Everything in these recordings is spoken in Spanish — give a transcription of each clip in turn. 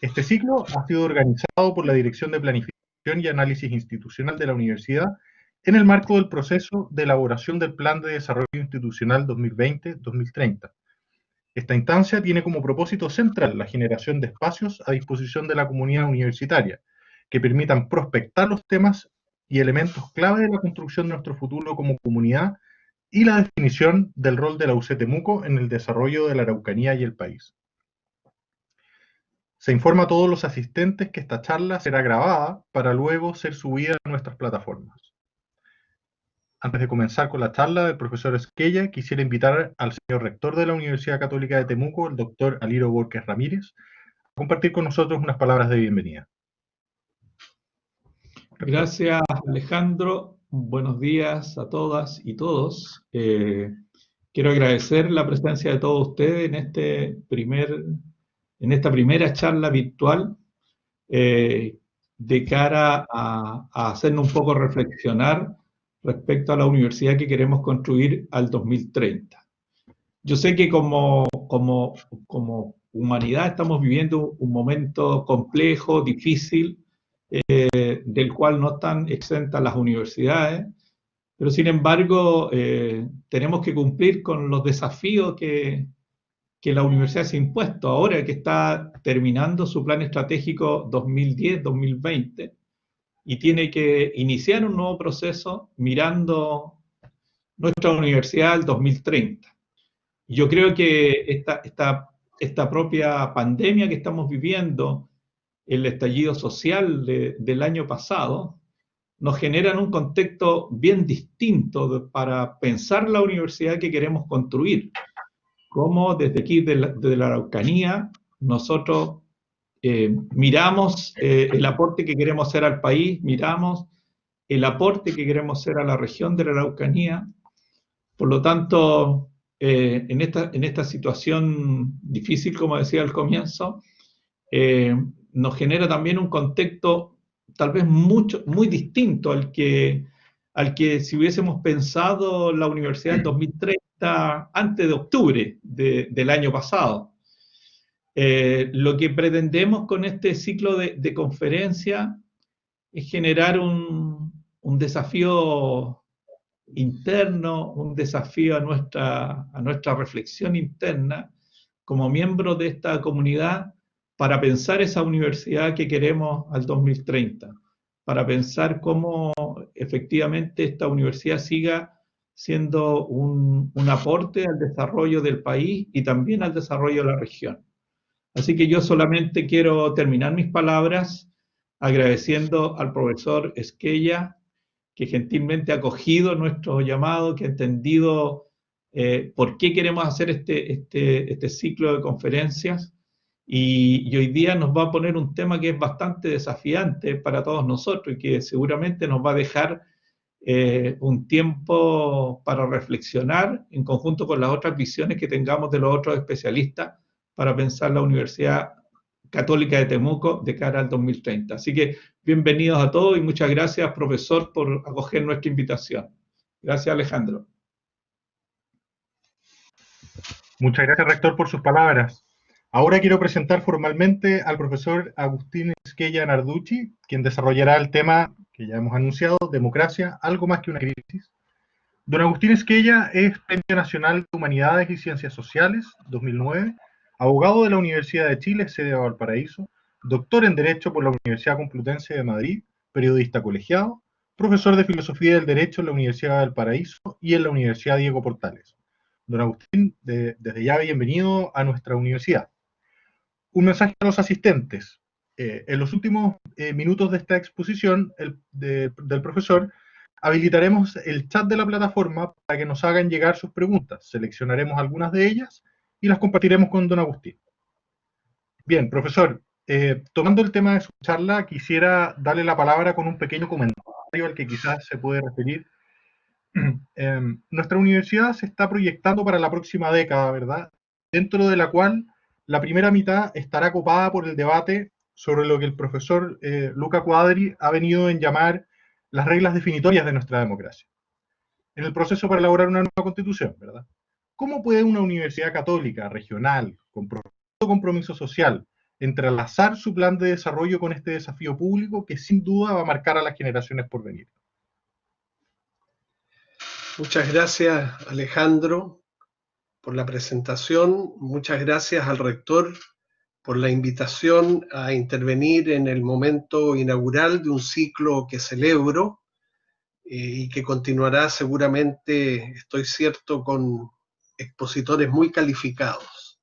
Este ciclo ha sido organizado por la Dirección de Planificación y Análisis Institucional de la Universidad en el marco del proceso de elaboración del Plan de Desarrollo Institucional 2020-2030. Esta instancia tiene como propósito central la generación de espacios a disposición de la comunidad universitaria que permitan prospectar los temas y elementos clave de la construcción de nuestro futuro como comunidad y la definición del rol de la UC Temuco en el desarrollo de la Araucanía y el país. Se informa a todos los asistentes que esta charla será grabada para luego ser subida a nuestras plataformas. Antes de comenzar con la charla del profesor Esquella, quisiera invitar al señor rector de la Universidad Católica de Temuco, el doctor Aliro Borges Ramírez, a compartir con nosotros unas palabras de bienvenida. Gracias, Alejandro. Buenos días a todas y todos. Quiero agradecer la presencia de todos ustedes en esta primera charla virtual de cara a hacernos un poco reflexionar respecto a la universidad que queremos construir al 2030. Yo sé que como humanidad estamos viviendo un momento complejo, difícil, del cual no están exentas las universidades, pero sin embargo tenemos que cumplir con los desafíos que la universidad se ha impuesto ahora que está terminando su plan estratégico 2010-2020 y tiene que iniciar un nuevo proceso mirando nuestra universidad al 2030. Yo creo que esta propia pandemia que estamos viviendo, el estallido social del año pasado, nos generan un contexto bien distinto para pensar la universidad que queremos construir. Como desde aquí, de la Araucanía, nosotros miramos el aporte que queremos hacer al país, miramos el aporte que queremos hacer a la región de la Araucanía. Por lo tanto, en esta situación difícil, como decía al comienzo, nos genera también un contexto tal vez muy distinto al que si hubiésemos pensado la universidad en 2030 antes de octubre del año pasado. Lo que pretendemos con este ciclo de conferencia es generar un desafío interno, un desafío a nuestra reflexión interna como miembros de esta comunidad para pensar esa universidad que queremos al 2030, para pensar cómo efectivamente esta universidad siga siendo un aporte al desarrollo del país y también al desarrollo de la región. Así que yo solamente quiero terminar mis palabras agradeciendo al profesor Esquella, que gentilmente ha acogido nuestro llamado, que ha entendido por qué queremos hacer este ciclo de conferencias, y hoy día nos va a poner un tema que es bastante desafiante para todos nosotros y que seguramente nos va a dejar un tiempo para reflexionar en conjunto con las otras visiones que tengamos de los otros especialistas para pensar la Universidad Católica de Temuco de cara al 2030. Así que bienvenidos a todos y muchas gracias, profesor, por acoger nuestra invitación. Gracias, Alejandro. Muchas gracias, rector, por sus palabras. Ahora quiero presentar formalmente al profesor Agustín Esquella Narducci, quien desarrollará el tema que ya hemos anunciado, democracia, algo más que una crisis. Don Agustín Esquella es Premio Nacional de Humanidades y Ciencias Sociales, 2009, abogado de la Universidad de Chile, sede de Valparaíso, doctor en Derecho por la Universidad Complutense de Madrid, periodista colegiado, profesor de Filosofía del Derecho en la Universidad de Valparaíso y en la Universidad Diego Portales. Don Agustín, desde ya bienvenido a nuestra universidad. Un mensaje a los asistentes. En los últimos minutos de esta exposición del profesor, habilitaremos el chat de la plataforma para que nos hagan llegar sus preguntas. Seleccionaremos algunas de ellas y las compartiremos con don Agustín. Bien, profesor, tomando el tema de su charla, quisiera darle la palabra con un pequeño comentario al que quizás se puede referir. Nuestra universidad se está proyectando para la próxima década, ¿verdad? Dentro de la cual la primera mitad estará copada por el debate sobre lo que el profesor Luca Quadri ha venido en llamar las reglas definitorias de nuestra democracia, en el proceso para elaborar una nueva constitución, ¿verdad? ¿Cómo puede una universidad católica, regional, con profundo compromiso social, entrelazar su plan de desarrollo con este desafío público que sin duda va a marcar a las generaciones por venir. Muchas gracias, Alejandro, por la presentación. Muchas gracias al rector por la invitación a intervenir en el momento inaugural de un ciclo que celebro y que continuará seguramente, estoy cierto, con expositores muy calificados.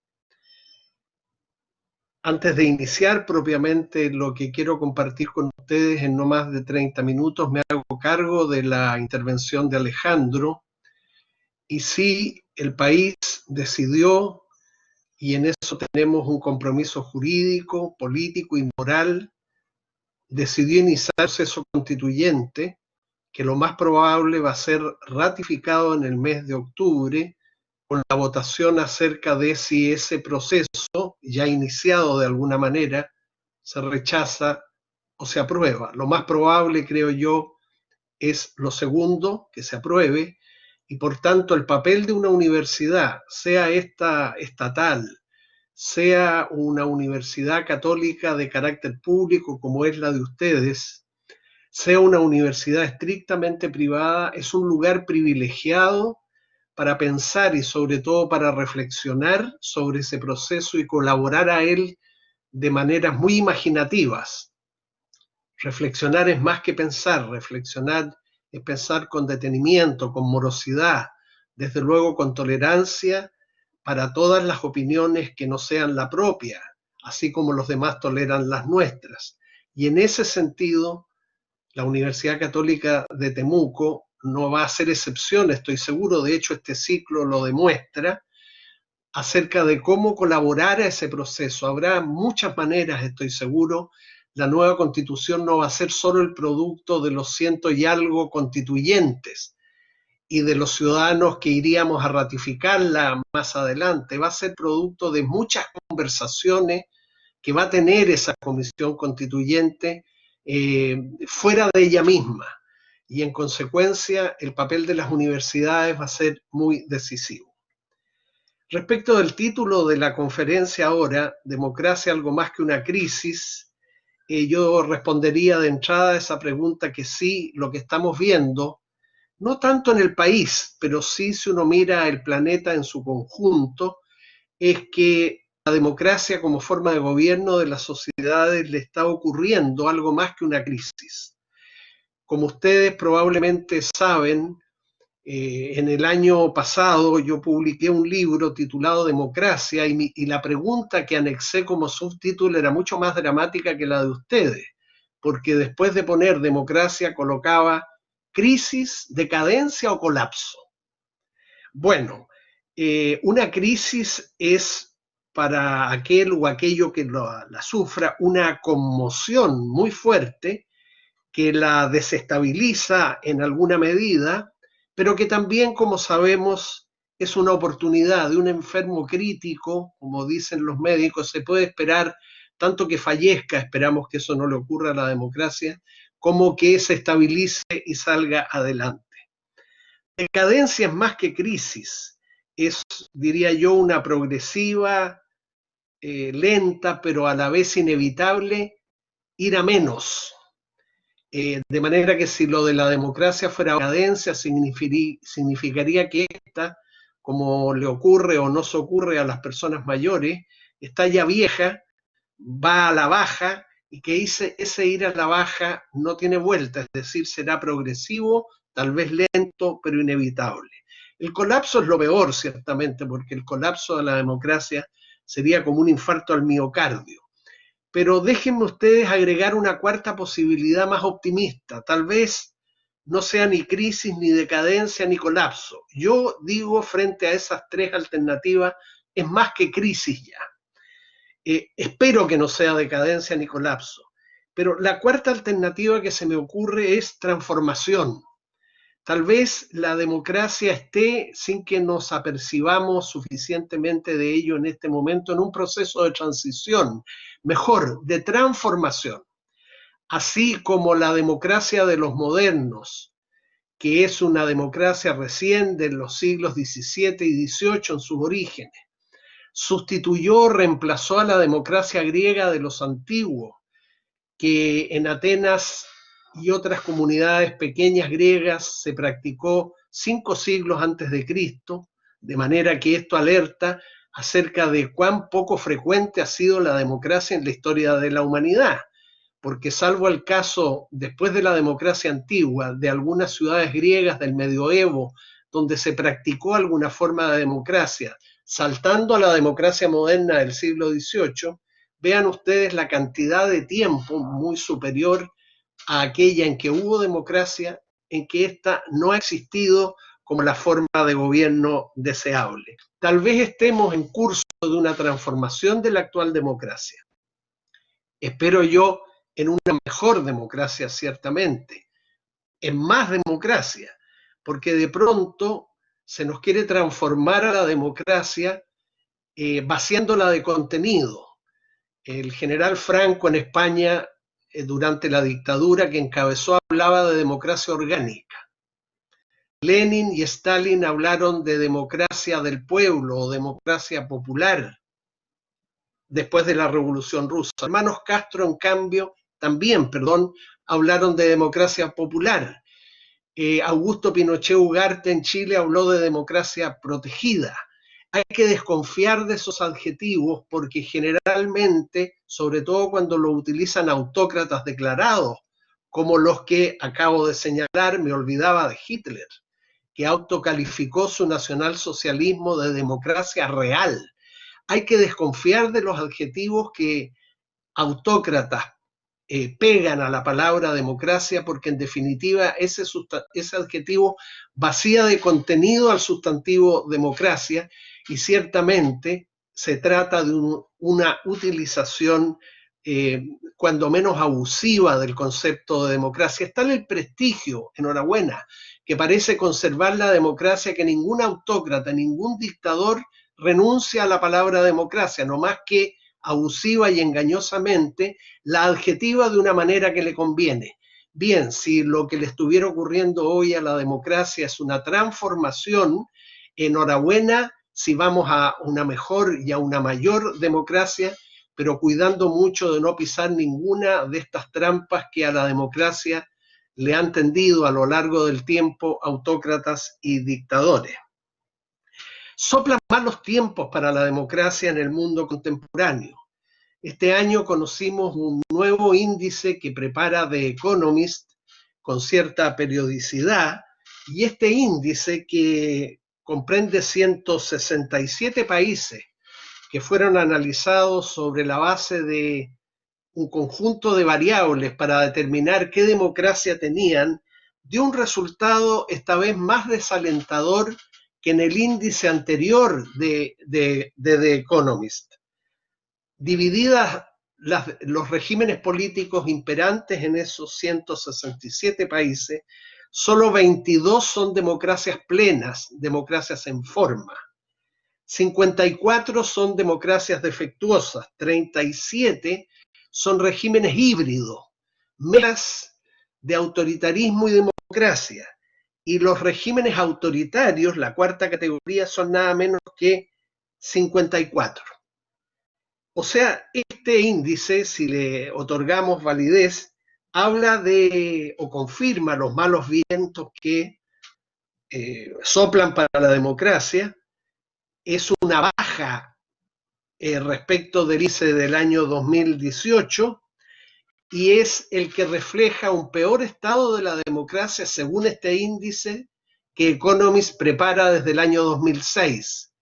Antes de iniciar propiamente lo que quiero compartir con ustedes en no más de 30 minutos, me hago cargo de la intervención de Alejandro. Y sí, el país decidió, y en eso tenemos un compromiso jurídico, político y moral, decidió iniciar el proceso constituyente, que lo más probable va a ser ratificado en el mes de octubre, con la votación acerca de si ese proceso, ya iniciado de alguna manera, se rechaza o se aprueba. Lo más probable, creo yo, es lo segundo, que se apruebe, y por tanto el papel de una universidad, sea esta estatal, sea una universidad católica de carácter público como es la de ustedes, sea una universidad estrictamente privada, es un lugar privilegiado para pensar y sobre todo para reflexionar sobre ese proceso y colaborar a él de maneras muy imaginativas. Reflexionar es más que pensar, reflexionar es pensar con detenimiento, con morosidad, desde luego con tolerancia para todas las opiniones que no sean la propia, así como los demás toleran las nuestras. Y en ese sentido, la Universidad Católica de Temuco no va a ser excepción, estoy seguro, de hecho este ciclo lo demuestra, acerca de cómo colaborar a ese proceso. Habrá muchas maneras, estoy seguro. La nueva constitución no va a ser solo el producto de los ciento y algo constituyentes y de los ciudadanos que iríamos a ratificarla más adelante. Va a ser producto de muchas conversaciones que va a tener esa comisión constituyente fuera de ella misma. Y en consecuencia, el papel de las universidades va a ser muy decisivo. Respecto del título de la conferencia ahora, Democracia algo más que una crisis, yo respondería de entrada a esa pregunta que sí, lo que estamos viendo, no tanto en el país, pero sí si uno mira el planeta en su conjunto, es que la democracia como forma de gobierno de las sociedades le está ocurriendo algo más que una crisis. Como ustedes probablemente saben, en el año pasado yo publiqué un libro titulado Democracia y la pregunta que anexé como subtítulo era mucho más dramática que la de ustedes, porque después de poner democracia colocaba crisis, decadencia o colapso. Bueno, una crisis es para aquel o aquello que la sufra una conmoción muy fuerte que la desestabiliza en alguna medida, pero que también, como sabemos, es una oportunidad de un enfermo crítico, como dicen los médicos, se puede esperar tanto que fallezca, esperamos que eso no le ocurra a la democracia, como que se estabilice y salga adelante. Decadencia es más que crisis, es, diría yo, una progresiva, lenta, pero a la vez inevitable, ir a menos. De manera que si lo de la democracia fuera decadencia, significaría que esta, como le ocurre o no se ocurre a las personas mayores, está ya vieja, va a la baja, y que ese ir a la baja no tiene vuelta, es decir, será progresivo, tal vez lento, pero inevitable. El colapso es lo peor, ciertamente, porque el colapso de la democracia sería como un infarto al miocardio. Pero déjenme ustedes agregar una cuarta posibilidad más optimista. Tal vez no sea ni crisis, ni decadencia, ni colapso. Yo digo, frente a esas tres alternativas, es más que crisis ya. Espero que no sea decadencia ni colapso. Pero la cuarta alternativa que se me ocurre es transformación. Tal vez la democracia esté, sin que nos apercibamos suficientemente de ello en este momento, en un proceso de transición, mejor, de transformación. Así como la democracia de los modernos, que es una democracia recién de los siglos XVII y XVIII en sus orígenes, sustituyó, reemplazó a la democracia griega de los antiguos, que en Atenas y otras comunidades pequeñas griegas se practicó 5 siglos antes de Cristo, de manera que esto alerta acerca de cuán poco frecuente ha sido la democracia en la historia de la humanidad, porque salvo el caso después de la democracia antigua de algunas ciudades griegas del medioevo, donde se practicó alguna forma de democracia, saltando a la democracia moderna del siglo XVIII, vean ustedes la cantidad de tiempo muy superior a aquella en que hubo democracia, en que ésta no ha existido como la forma de gobierno deseable. Tal vez estemos en curso de una transformación de la actual democracia. Espero yo en una mejor democracia, ciertamente, en más democracia, porque de pronto se nos quiere transformar a la democracia vaciándola de contenido. El general Franco en España, durante la dictadura que encabezó, hablaba de democracia orgánica. Lenin y Stalin hablaron de democracia del pueblo o democracia popular después de la Revolución Rusa. Hermanos Castro, en cambio, también, hablaron de democracia popular. Augusto Pinochet Ugarte en Chile habló de democracia protegida. Hay que desconfiar de esos adjetivos porque generalmente, sobre todo cuando lo utilizan autócratas declarados, como los que acabo de señalar, me olvidaba de Hitler, que autocalificó su nacionalsocialismo de democracia real. Hay que desconfiar de los adjetivos que autócratas pegan a la palabra democracia, porque en definitiva ese adjetivo vacía de contenido al sustantivo democracia, y ciertamente se trata de una utilización cuando menos abusiva del concepto de democracia. Está en el prestigio, enhorabuena, que parece conservar la democracia, que ningún autócrata, ningún dictador renuncia a la palabra democracia, no más que abusiva y engañosamente la adjetiva de una manera que le conviene. Bien, si lo que le estuviera ocurriendo hoy a la democracia es una transformación, enhorabuena si vamos a una mejor y a una mayor democracia, pero cuidando mucho de no pisar ninguna de estas trampas que a la democracia le han tendido a lo largo del tiempo autócratas y dictadores. Soplan malos tiempos para la democracia en el mundo contemporáneo. Este año conocimos un nuevo índice que prepara The Economist con cierta periodicidad, y este índice, que comprende 167 países que fueron analizados sobre la base de un conjunto de variables para determinar qué democracia tenían, dio un resultado esta vez más desalentador que en el índice anterior de The Economist. Divididas los regímenes políticos imperantes en esos 167 países, solo 22 son democracias plenas, democracias en forma. 54 son democracias defectuosas, 37 son regímenes híbridos, mezclas de autoritarismo y democracia. Y los regímenes autoritarios, la cuarta categoría, son nada menos que 54. O sea, este índice, si le otorgamos validez, habla de o confirma los malos vientos que soplan para la democracia. Es una baja respecto del índice del año 2018 y es el que refleja un peor estado de la democracia según este índice que Economist prepara desde el año 2006.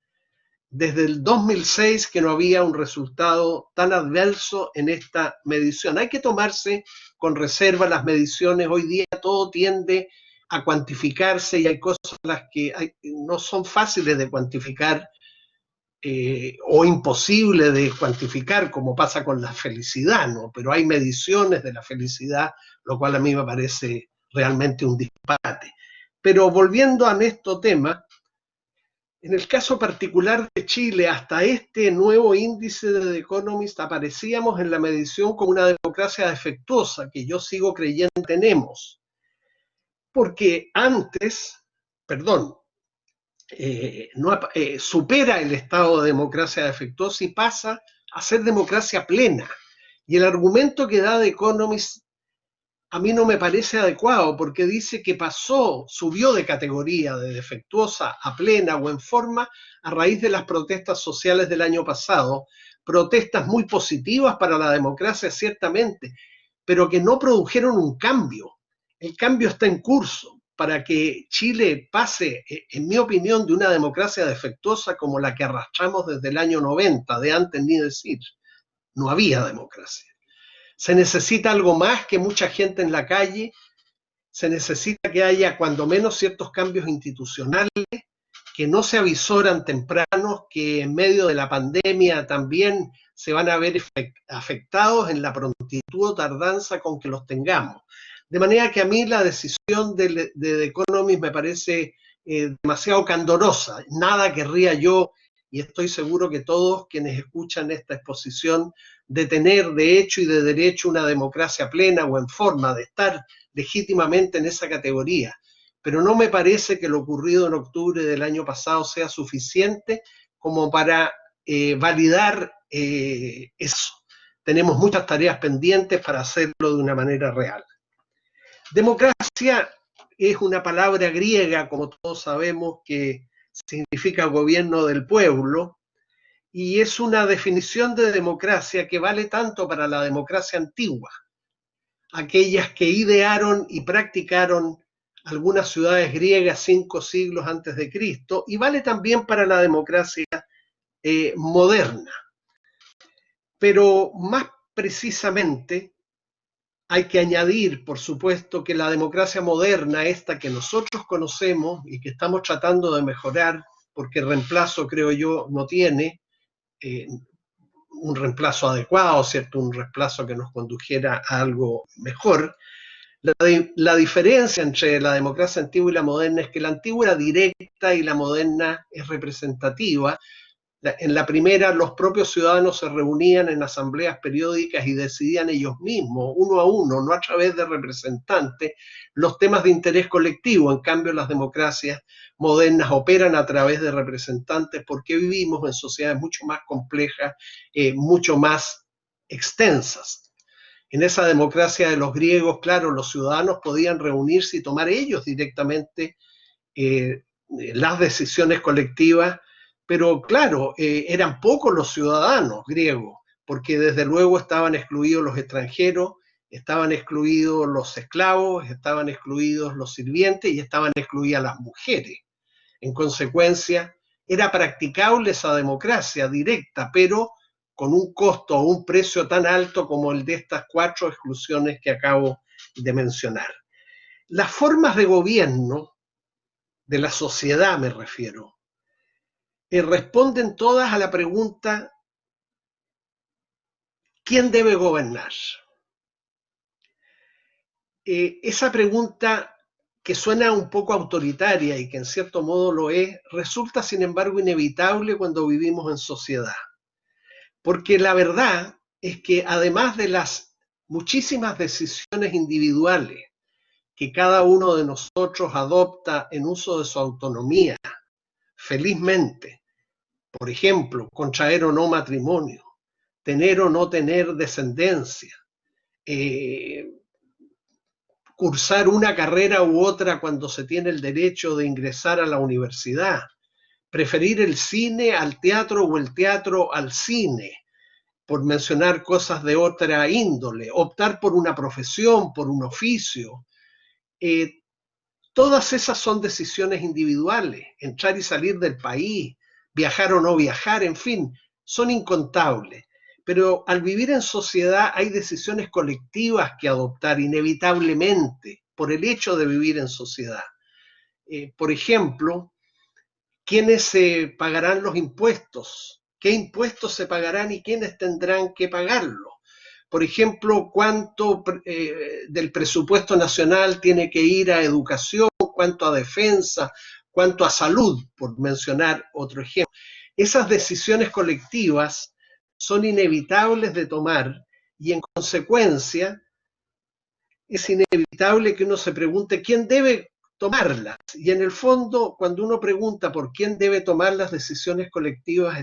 Desde el 2006 que no había un resultado tan adverso en esta medición. Hay que tomarse con reserva las mediciones. Hoy día todo tiende a cuantificarse y hay cosas las que no son fáciles de cuantificar o imposible de cuantificar, como pasa con la felicidad, ¿no? Pero hay mediciones de la felicidad, lo cual a mí me parece realmente un disparate. Pero volviendo a nuestro tema, en el caso particular de Chile, hasta este nuevo índice de The Economist aparecíamos en la medición como una democracia defectuosa, que yo sigo creyendo tenemos. Porque supera el estado de democracia defectuosa y pasa a ser democracia plena. Y el argumento que da The Economist a mí no me parece adecuado, porque dice que subió de categoría de defectuosa a plena o en forma a raíz de las protestas sociales del año pasado, protestas muy positivas para la democracia ciertamente, pero que no produjeron un cambio. El cambio está en curso. Para que Chile pase, en mi opinión, de una democracia defectuosa como la que arrastramos desde el año 90, de antes ni decir, no había democracia. Se necesita algo más que mucha gente en la calle, se necesita que haya cuando menos ciertos cambios institucionales, que no se avisoran tempranos, que en medio de la pandemia también se van a ver afectados en la prontitud o tardanza con que los tengamos. De manera que a mí la decisión de The Economist me parece demasiado candorosa. Nada querría yo, y estoy seguro que todos quienes escuchan esta exposición, de tener de hecho y de derecho una democracia plena o en forma de estar legítimamente en esa categoría. Pero no me parece que lo ocurrido en octubre del año pasado sea suficiente como para validar eso. Tenemos muchas tareas pendientes para hacerlo de una manera real. Democracia es una palabra griega, como todos sabemos, que significa gobierno del pueblo, y es una definición de democracia que vale tanto para la democracia antigua, aquellas que idearon y practicaron algunas ciudades griegas 5 siglos antes de Cristo, y vale también para la democracia moderna. Pero más precisamente hay que añadir, por supuesto, que la democracia moderna, esta que nosotros conocemos y que estamos tratando de mejorar, porque reemplazo, creo yo, no tiene un reemplazo adecuado, ¿cierto? Un reemplazo que nos condujera a algo mejor. La diferencia entre la democracia antigua y la moderna es que la antigua era directa y la moderna es representativa. En la primera, los propios ciudadanos se reunían en asambleas periódicas y decidían ellos mismos, uno a uno, no a través de representantes, los temas de interés colectivo. En cambio, las democracias modernas operan a través de representantes porque vivimos en sociedades mucho más complejas, mucho más extensas. En esa democracia de los griegos, claro, los ciudadanos podían reunirse y tomar ellos directamente las decisiones colectivas, pero claro, eran pocos los ciudadanos griegos, porque desde luego estaban excluidos los extranjeros, estaban excluidos los esclavos, estaban excluidos los sirvientes y estaban excluidas las mujeres. En consecuencia, era practicable esa democracia directa, pero con un costo o un precio tan alto como el de estas 4 exclusiones que acabo de mencionar. Las formas de gobierno, de la sociedad me refiero, responden todas a la pregunta: ¿quién debe gobernar? Esa pregunta, que suena un poco autoritaria y que en cierto modo lo es, resulta sin embargo inevitable cuando vivimos en sociedad. Porque la verdad es que además de las muchísimas decisiones individuales que cada uno de nosotros adopta en uso de su autonomía, felizmente, por ejemplo, contraer o no matrimonio, tener o no tener descendencia, cursar una carrera u otra cuando se tiene el derecho de ingresar a la universidad, preferir el cine al teatro o el teatro al cine, por mencionar cosas de otra índole, optar por una profesión, por un oficio. Todas esas son decisiones individuales, entrar y salir del país, viajar o no viajar, en fin, son incontables. Pero al vivir en sociedad hay decisiones colectivas que adoptar inevitablemente por el hecho de vivir en sociedad. Por ejemplo, ¿quiénes pagarán los impuestos? ¿Qué impuestos se pagarán y quiénes tendrán que pagarlos? Por ejemplo, cuánto del presupuesto nacional tiene que ir a educación, cuánto a defensa, cuánto a salud, por mencionar otro ejemplo. Esas decisiones colectivas son inevitables de tomar y en consecuencia es inevitable que uno se pregunte quién debe tomarlas. Y en el fondo, cuando uno pregunta por quién debe tomar las decisiones colectivas,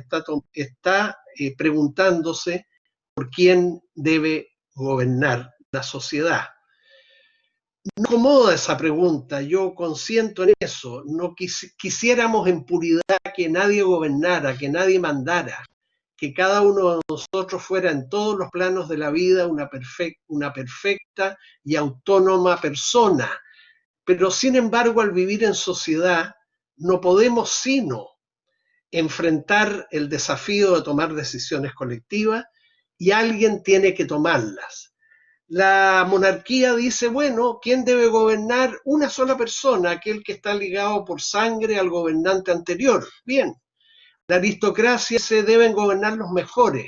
está preguntándose por quién debe gobernar la sociedad. No acomoda esa pregunta, yo consiento en eso, no quisiéramos en puridad que nadie gobernara, que nadie mandara, que cada uno de nosotros fuera en todos los planos de la vida una perfecta y autónoma persona. Pero sin embargo, al vivir en sociedad, no podemos sino enfrentar el desafío de tomar decisiones colectivas y alguien tiene que tomarlas. La monarquía dice, bueno, ¿quién debe gobernar? Una sola persona, aquel que está ligado por sangre al gobernante anterior. Bien, la aristocracia se deben gobernar los mejores,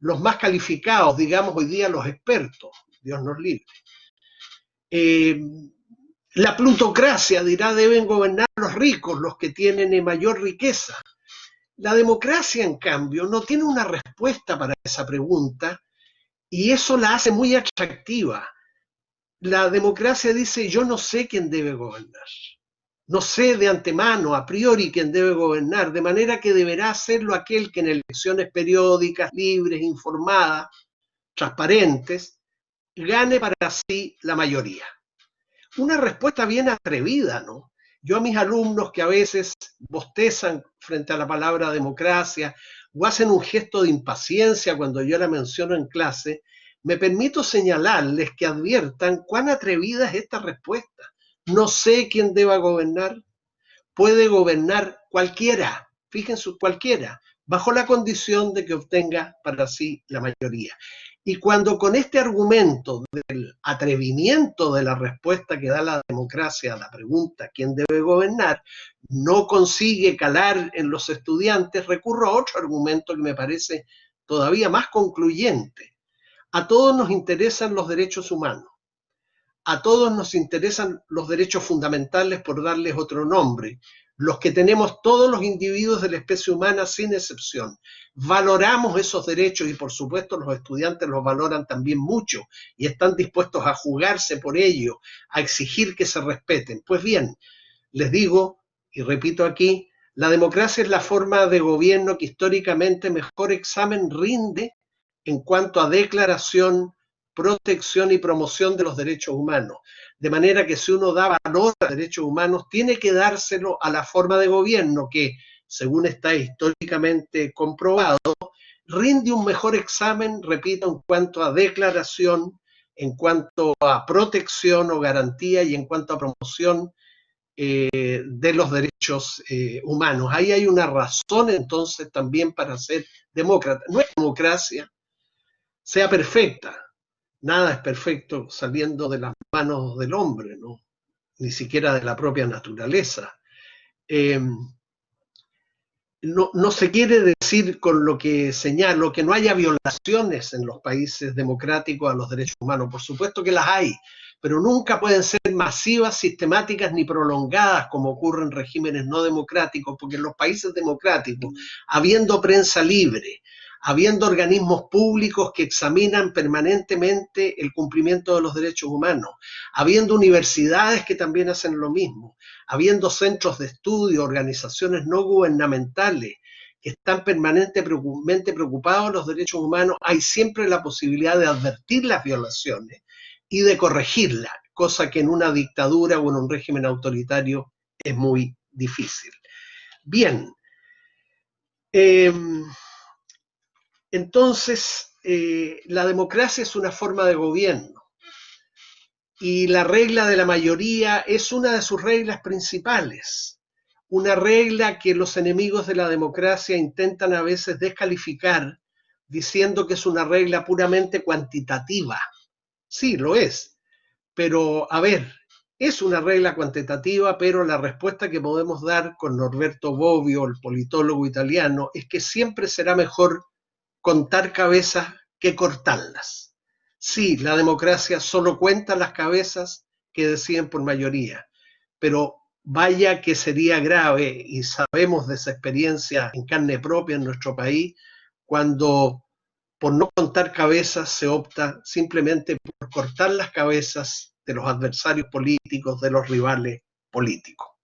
los más calificados, digamos hoy día los expertos, Dios nos libre. La plutocracia dirá, deben gobernar los ricos, los que tienen mayor riqueza. La democracia, en cambio, no tiene una respuesta para esa pregunta y eso la hace muy atractiva. La democracia dice, yo no sé quién debe gobernar. No sé de antemano, a priori, quién debe gobernar, de manera que deberá hacerlo aquel que en elecciones periódicas, libres, informadas, transparentes, gane para sí la mayoría. Una respuesta bien atrevida, ¿no? Yo a mis alumnos que a veces bostezan frente a la palabra democracia o hacen un gesto de impaciencia cuando yo la menciono en clase, me permito señalarles que adviertan cuán atrevida es esta respuesta. No sé quién deba gobernar. Puede gobernar cualquiera, fíjense, cualquiera, bajo la condición de que obtenga para sí la mayoría. Y cuando con este argumento del atrevimiento de la respuesta que da la democracia a la pregunta ¿quién debe gobernar? No consigue calar en los estudiantes, recurro a otro argumento que me parece todavía más concluyente. A todos nos interesan los derechos humanos. A todos nos interesan los derechos fundamentales, por darles otro nombre, los que tenemos todos los individuos de la especie humana sin excepción. Valoramos esos derechos y por supuesto los estudiantes los valoran también mucho y están dispuestos a jugarse por ello, a exigir que se respeten. Pues bien, les digo y repito aquí, la democracia es la forma de gobierno que históricamente mejor examen rinde en cuanto a declaración, protección y promoción de los derechos humanos. De manera que si uno da valor a los derechos humanos, tiene que dárselo a la forma de gobierno que, según está históricamente comprobado, rinde un mejor examen, repito, en cuanto a declaración, en cuanto a protección o garantía y en cuanto a promoción de los derechos humanos. Ahí hay una razón entonces también para ser demócrata. No es democracia, sea perfecta. Nada es perfecto saliendo de las manos del hombre, ¿no? Ni siquiera de la propia naturaleza. No se quiere decir con lo que señalo que no haya violaciones en los países democráticos a los derechos humanos. Por supuesto que las hay, pero nunca pueden ser masivas, sistemáticas ni prolongadas como ocurre en regímenes no democráticos, porque en los países democráticos, habiendo prensa libre, habiendo organismos públicos que examinan permanentemente el cumplimiento de los derechos humanos, habiendo universidades que también hacen lo mismo, habiendo centros de estudio, organizaciones no gubernamentales que están permanentemente preocupados de los derechos humanos, hay siempre la posibilidad de advertir las violaciones y de corregirlas, cosa que en una dictadura o en un régimen autoritario es muy difícil. Bien, entonces la democracia es una forma de gobierno y la regla de la mayoría es una de sus reglas principales, una regla que los enemigos de la democracia intentan a veces descalificar diciendo que es una regla puramente cuantitativa. Sí, lo es, pero a ver, es una regla cuantitativa, pero la respuesta que podemos dar con Norberto Bobbio, el politólogo italiano, es que siempre será mejor contar cabezas que cortarlas. Sí, la democracia solo cuenta las cabezas que deciden por mayoría, pero vaya que sería grave, y sabemos de esa experiencia en carne propia en nuestro país, cuando por no contar cabezas se opta simplemente por cortar las cabezas de los adversarios políticos, de los rivales político.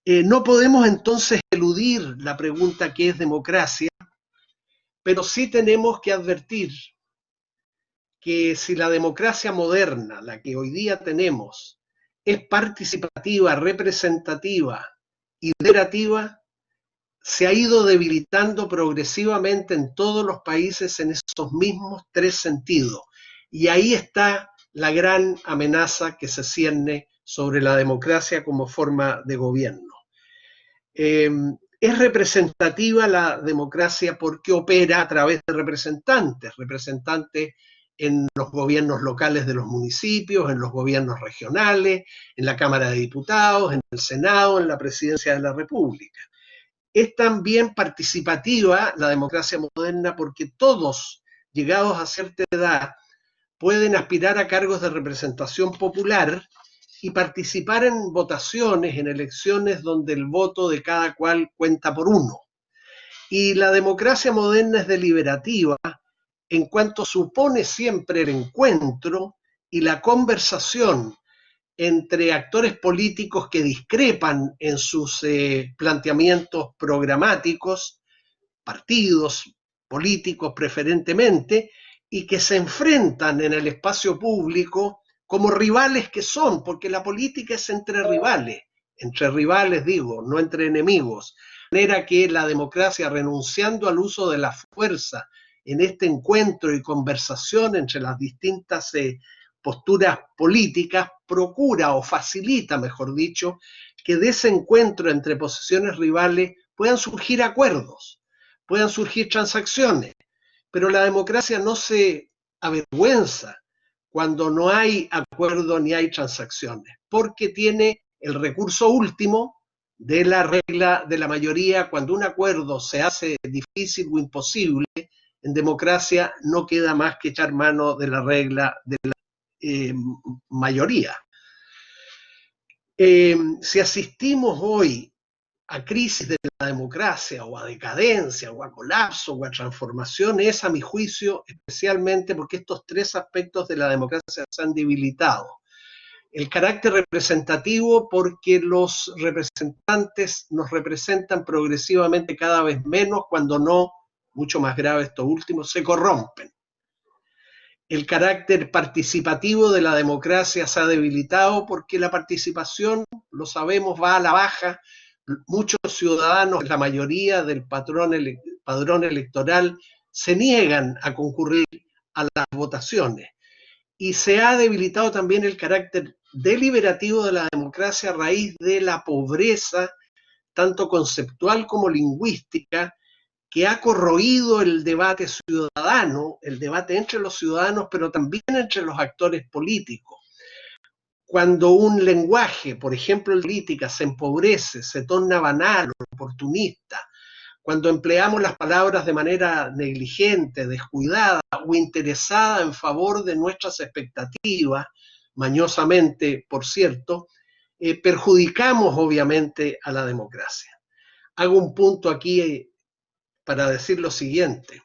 No podemos entonces eludir la pregunta ¿qué es democracia? Pero sí tenemos que advertir que si la democracia moderna, la que hoy día tenemos, es participativa, representativa y deliberativa, se ha ido debilitando progresivamente en todos los países en esos mismos tres sentidos. Y ahí está la gran amenaza que se cierne sobre la democracia como forma de gobierno. Es representativa la democracia porque opera a través de representantes en los gobiernos locales de los municipios, en los gobiernos regionales, en la Cámara de Diputados, en el Senado, en la Presidencia de la República. Es también participativa la democracia moderna porque todos, llegados a cierta edad, pueden aspirar a cargos de representación popular y participar en votaciones, en elecciones donde el voto de cada cual cuenta por uno. Y la democracia moderna es deliberativa en cuanto supone siempre el encuentro y la conversación entre actores políticos que discrepan en sus planteamientos programáticos, partidos políticos preferentemente, y que se enfrentan en el espacio público como rivales que son, porque la política es entre rivales digo, no entre enemigos. De manera que la democracia, renunciando al uso de la fuerza en este encuentro y conversación entre las distintas posturas políticas, procura o facilita, mejor dicho, que de ese encuentro entre posiciones rivales puedan surgir acuerdos, puedan surgir transacciones, pero la democracia no se avergüenza cuando no hay acuerdo ni hay transacciones, porque tiene el recurso último de la regla de la mayoría. Cuando un acuerdo se hace difícil o imposible, en democracia no queda más que echar mano de la regla de la mayoría. Si asistimos hoy a crisis de la democracia o a decadencia o a colapso o a transformación, es a mi juicio especialmente porque estos tres aspectos de la democracia se han debilitado. El carácter representativo porque los representantes nos representan progresivamente cada vez menos, cuando no, mucho más grave esto último, se corrompen. El carácter participativo de la democracia se ha debilitado porque la participación, lo sabemos, va a la baja. Muchos ciudadanos, la mayoría del padrón electoral, se niegan a concurrir a las votaciones. Y se ha debilitado también el carácter deliberativo de la democracia a raíz de la pobreza, tanto conceptual como lingüística, que ha corroído el debate ciudadano, el debate entre los ciudadanos, pero también entre los actores políticos. Cuando un lenguaje, por ejemplo en política, se empobrece, se torna banal, oportunista, cuando empleamos las palabras de manera negligente, descuidada o interesada en favor de nuestras expectativas, mañosamente, por cierto, perjudicamos obviamente a la democracia. Hago un punto aquí para decir lo siguiente.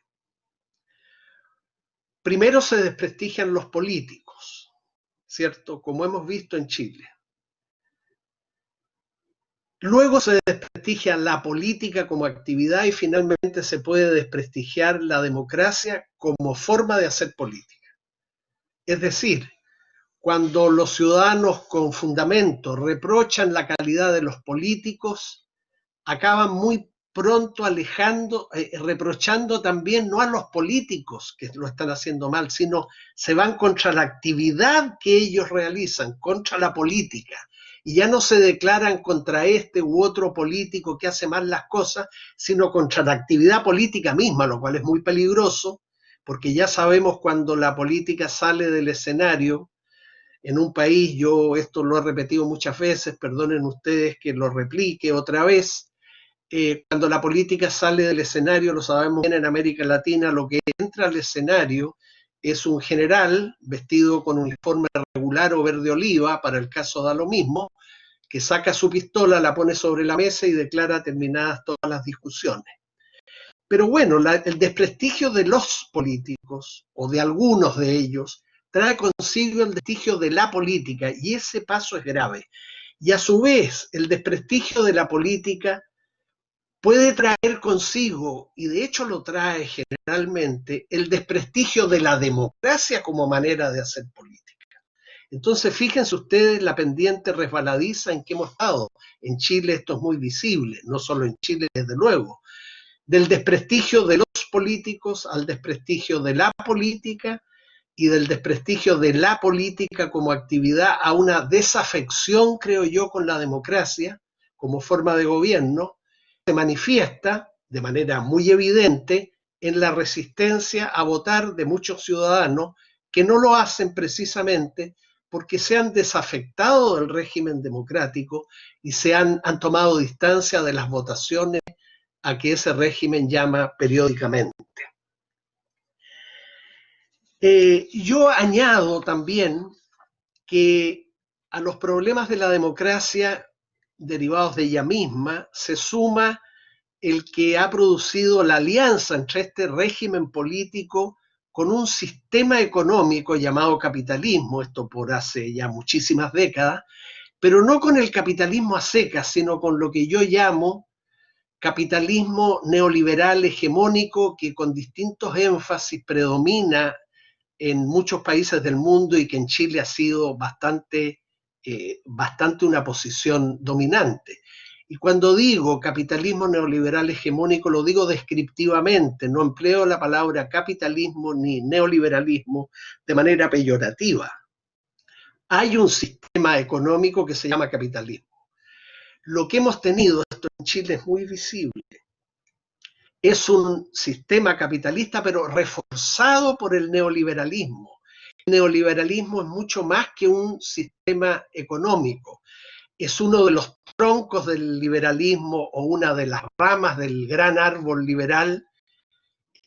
Primero se desprestigian los políticos, ¿cierto? Como hemos visto en Chile. Luego se desprestigia la política como actividad y finalmente se puede desprestigiar la democracia como forma de hacer política. Es decir, cuando los ciudadanos con fundamento reprochan la calidad de los políticos, acaban muy pronto reprochando también no a los políticos que lo están haciendo mal, sino se van contra la actividad que ellos realizan, contra la política. Y ya no se declaran contra este u otro político que hace mal las cosas, sino contra la actividad política misma, lo cual es muy peligroso, porque ya sabemos cuando la política sale del escenario en un país, yo esto lo he repetido muchas veces, perdonen ustedes que lo replique otra vez, cuando la política sale del escenario, lo sabemos bien en América Latina, lo que entra al escenario es un general vestido con un uniforme regular o verde oliva, para el caso da lo mismo, que saca su pistola, la pone sobre la mesa y declara terminadas todas las discusiones. Pero bueno, el desprestigio de los políticos, o de algunos de ellos, trae consigo el desprestigio de la política, y ese paso es grave. Y a su vez, el desprestigio de la política puede traer consigo, y de hecho lo trae generalmente, el desprestigio de la democracia como manera de hacer política. Entonces, fíjense ustedes la pendiente resbaladiza en que hemos estado. En Chile esto es muy visible, no solo en Chile, desde luego. Del desprestigio de los políticos al desprestigio de la política, y del desprestigio de la política como actividad a una desafección, creo yo, con la democracia como forma de gobierno, se manifiesta de manera muy evidente en la resistencia a votar de muchos ciudadanos que no lo hacen precisamente porque se han desafectado del régimen democrático y se han tomado distancia de las votaciones a que ese régimen llama periódicamente. Yo añado también que a los problemas de la democracia derivados de ella misma se suma el que ha producido la alianza entre este régimen político con un sistema económico llamado capitalismo, esto por hace ya muchísimas décadas, pero no con el capitalismo a secas, sino con lo que yo llamo capitalismo neoliberal hegemónico, que con distintos énfasis predomina en muchos países del mundo y que en Chile ha sido bastante una posición dominante. Y cuando digo capitalismo neoliberal hegemónico, lo digo descriptivamente, no empleo la palabra capitalismo ni neoliberalismo de manera peyorativa. Hay un sistema económico que se llama capitalismo. Lo que hemos tenido, esto en Chile es muy visible, es un sistema capitalista, pero reforzado por el neoliberalismo. El neoliberalismo es mucho más que un sistema económico. Es uno de los troncos del liberalismo o una de las ramas del gran árbol liberal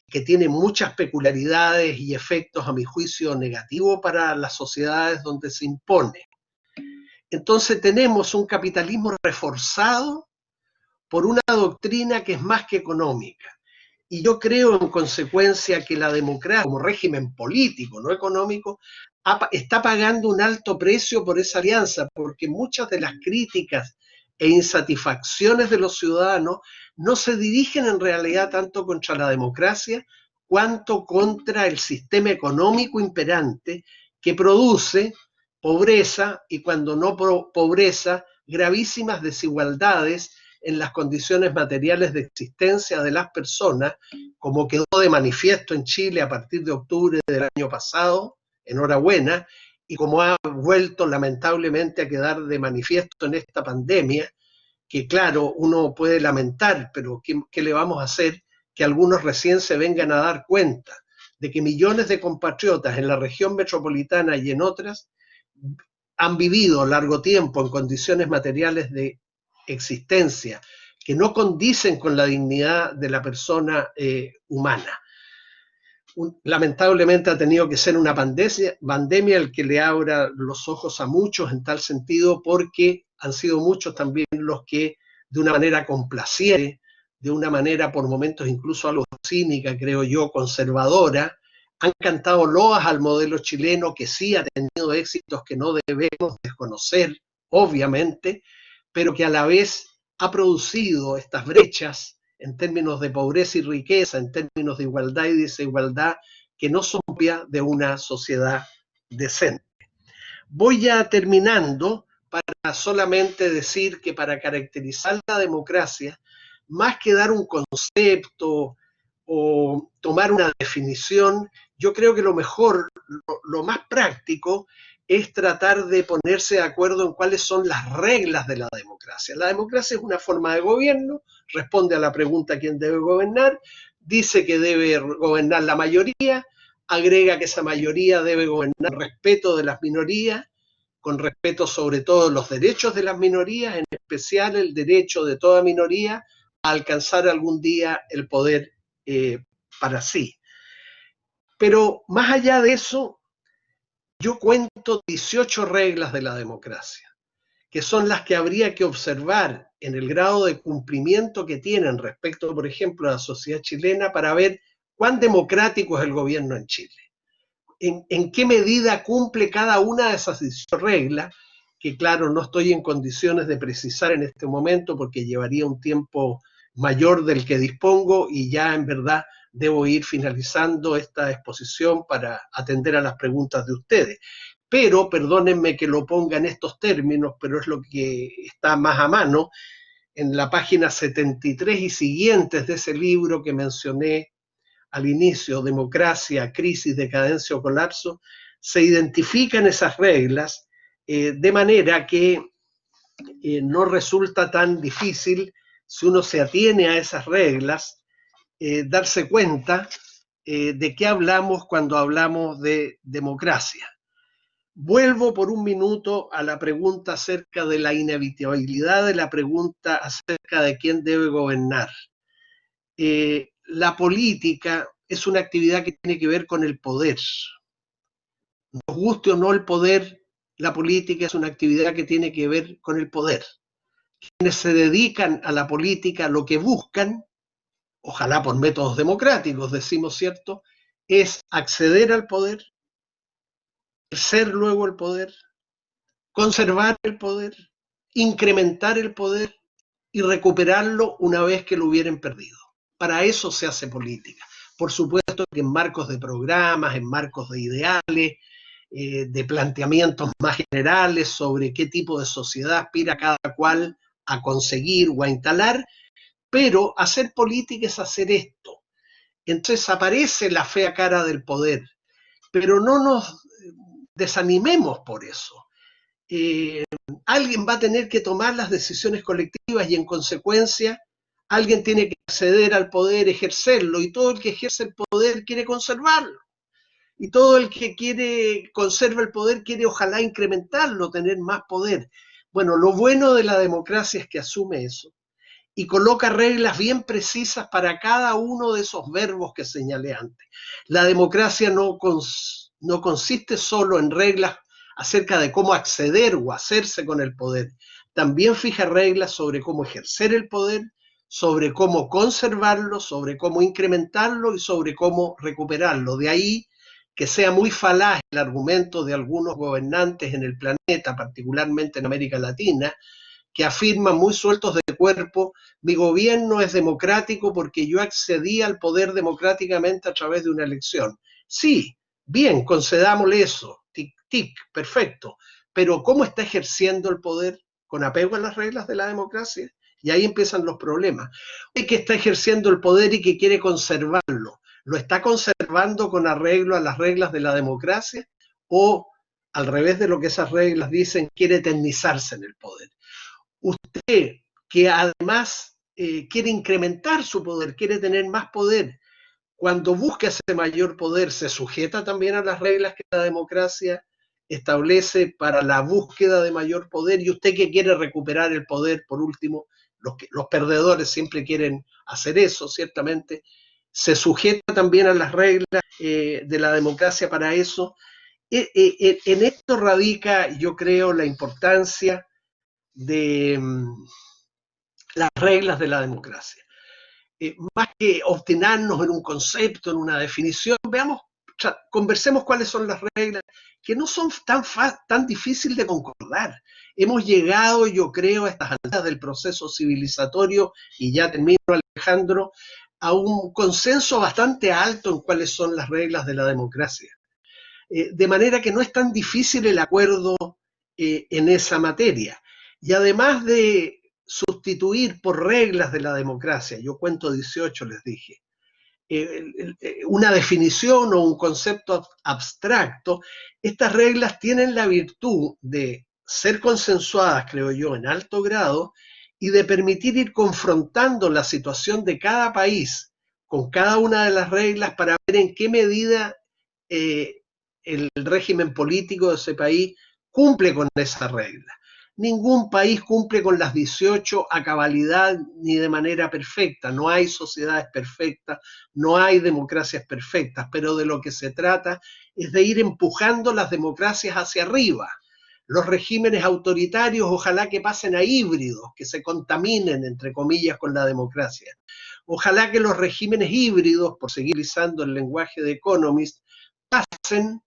que tiene muchas peculiaridades y efectos, a mi juicio, negativos para las sociedades donde se impone. Entonces tenemos un capitalismo reforzado por una doctrina que es más que económica. Y yo creo, en consecuencia, que la democracia, como régimen político, no económico, está pagando un alto precio por esa alianza, porque muchas de las críticas e insatisfacciones de los ciudadanos no se dirigen en realidad tanto contra la democracia, cuanto contra el sistema económico imperante que produce pobreza y, cuando no pobreza, gravísimas desigualdades en las condiciones materiales de existencia de las personas, como quedó de manifiesto en Chile a partir de octubre del año pasado, enhorabuena, y como ha vuelto lamentablemente a quedar de manifiesto en esta pandemia, que claro, uno puede lamentar, pero ¿qué le vamos a hacer? Que algunos recién se vengan a dar cuenta de que millones de compatriotas en la región metropolitana y en otras han vivido largo tiempo en condiciones materiales de existencia que no condicen con la dignidad de la persona humana. Lamentablemente ha tenido que ser una pandemia el que le abra los ojos a muchos en tal sentido, porque han sido muchos también los que de una manera complaciente, de una manera por momentos incluso algo cínica, creo yo, conservadora, han cantado loas al modelo chileno, que sí ha tenido éxitos que no debemos desconocer, obviamente, pero que a la vez ha producido estas brechas en términos de pobreza y riqueza, en términos de igualdad y desigualdad, que no son propias de una sociedad decente. Voy ya terminando para solamente decir que para caracterizar la democracia, más que dar un concepto o tomar una definición, yo creo que lo mejor, lo más práctico, es tratar de ponerse de acuerdo en cuáles son las reglas de la democracia. La democracia es una forma de gobierno, responde a la pregunta ¿quién debe gobernar? Dice que debe gobernar la mayoría, agrega que esa mayoría debe gobernar con respeto de las minorías, con respeto sobre todo de los derechos de las minorías, en especial el derecho de toda minoría a alcanzar algún día el poder para sí. Pero más allá de eso, yo cuento 18 reglas de la democracia, que son las que habría que observar en el grado de cumplimiento que tienen respecto, por ejemplo, a la sociedad chilena, para ver cuán democrático es el gobierno en Chile. en qué medida cumple cada una de esas 18 reglas, que claro, no estoy en condiciones de precisar en este momento porque llevaría un tiempo mayor del que dispongo y ya en verdad debo ir finalizando esta exposición para atender a las preguntas de ustedes. Pero, perdónenme que lo ponga en estos términos, pero es lo que está más a mano, en la página 73 y siguientes de ese libro que mencioné al inicio, Democracia, Crisis, Decadencia o Colapso, se identifican esas reglas de manera que no resulta tan difícil, si uno se atiene a esas reglas, darse cuenta de qué hablamos cuando hablamos de democracia. Vuelvo por un minuto a la pregunta acerca de la inevitabilidad de la pregunta acerca de quién debe gobernar. La política es una actividad que tiene que ver con el poder. Nos guste o no el poder, la política es una actividad que tiene que ver con el poder. Quienes se dedican a la política lo que buscan, ojalá por métodos democráticos, decimos, ¿cierto?, es acceder al poder, ejercer luego el poder, conservar el poder, incrementar el poder y recuperarlo una vez que lo hubieran perdido. Para eso se hace política. Por supuesto que en marcos de programas, en marcos de ideales, de planteamientos más generales sobre qué tipo de sociedad aspira cada cual a conseguir o a instalar, pero hacer política es hacer esto. Entonces aparece la fea cara del poder, pero no nos desanimemos por eso. Alguien va a tener que tomar las decisiones colectivas y en consecuencia alguien tiene que acceder al poder, ejercerlo, y todo el que ejerce el poder quiere conservarlo. Y todo el que conserva el poder quiere ojalá incrementarlo, tener más poder. Bueno, lo bueno de la democracia es que asume eso y coloca reglas bien precisas para cada uno de esos verbos que señalé antes. La democracia no consiste solo en reglas acerca de cómo acceder o hacerse con el poder. También fija reglas sobre cómo ejercer el poder, sobre cómo conservarlo, sobre cómo incrementarlo y sobre cómo recuperarlo. De ahí que sea muy falaz el argumento de algunos gobernantes en el planeta, particularmente en América Latina, que afirman muy sueltos de cuerpo: mi gobierno es democrático porque yo accedí al poder democráticamente a través de una elección. Sí, bien, concedámosle eso, tic, tic, perfecto, pero ¿cómo está ejerciendo el poder? ¿Con apego a las reglas de la democracia? Y ahí empiezan los problemas. ¿Es que está ejerciendo el poder y que quiere conservarlo? ¿Lo está conservando con arreglo a las reglas de la democracia? ¿O, al revés de lo que esas reglas dicen, quiere eternizarse en el poder? Usted, que además quiere incrementar su poder, quiere tener más poder, cuando busca ese mayor poder, ¿se sujeta también a las reglas que la democracia establece para la búsqueda de mayor poder? Y usted que quiere recuperar el poder, por último, los perdedores siempre quieren hacer eso, ciertamente, ¿se sujeta también a las reglas de la democracia para eso? En esto radica, yo creo, la importancia de las reglas de la democracia. Más que obstinarnos en un concepto, en una definición, conversemos cuáles son las reglas, que no son tan difíciles de concordar. Hemos llegado, yo creo, a estas alturas del proceso civilizatorio, y ya termino, Alejandro, a un consenso bastante alto en cuáles son las reglas de la democracia. De manera que no es tan difícil el acuerdo en esa materia. Y además de sustituir por reglas de la democracia, yo cuento 18, les dije, una definición o un concepto abstracto, estas reglas tienen la virtud de ser consensuadas, creo yo, en alto grado, y de permitir ir confrontando la situación de cada país con cada una de las reglas para ver en qué medida el régimen político de ese país cumple con esa regla. Ningún país cumple con las 18 a cabalidad ni de manera perfecta. No hay sociedades perfectas, no hay democracias perfectas, pero de lo que se trata es de ir empujando las democracias hacia arriba. Los regímenes autoritarios ojalá que pasen a híbridos, que se contaminen, entre comillas, con la democracia. Ojalá que los regímenes híbridos, por seguir utilizando el lenguaje de Economist, pasen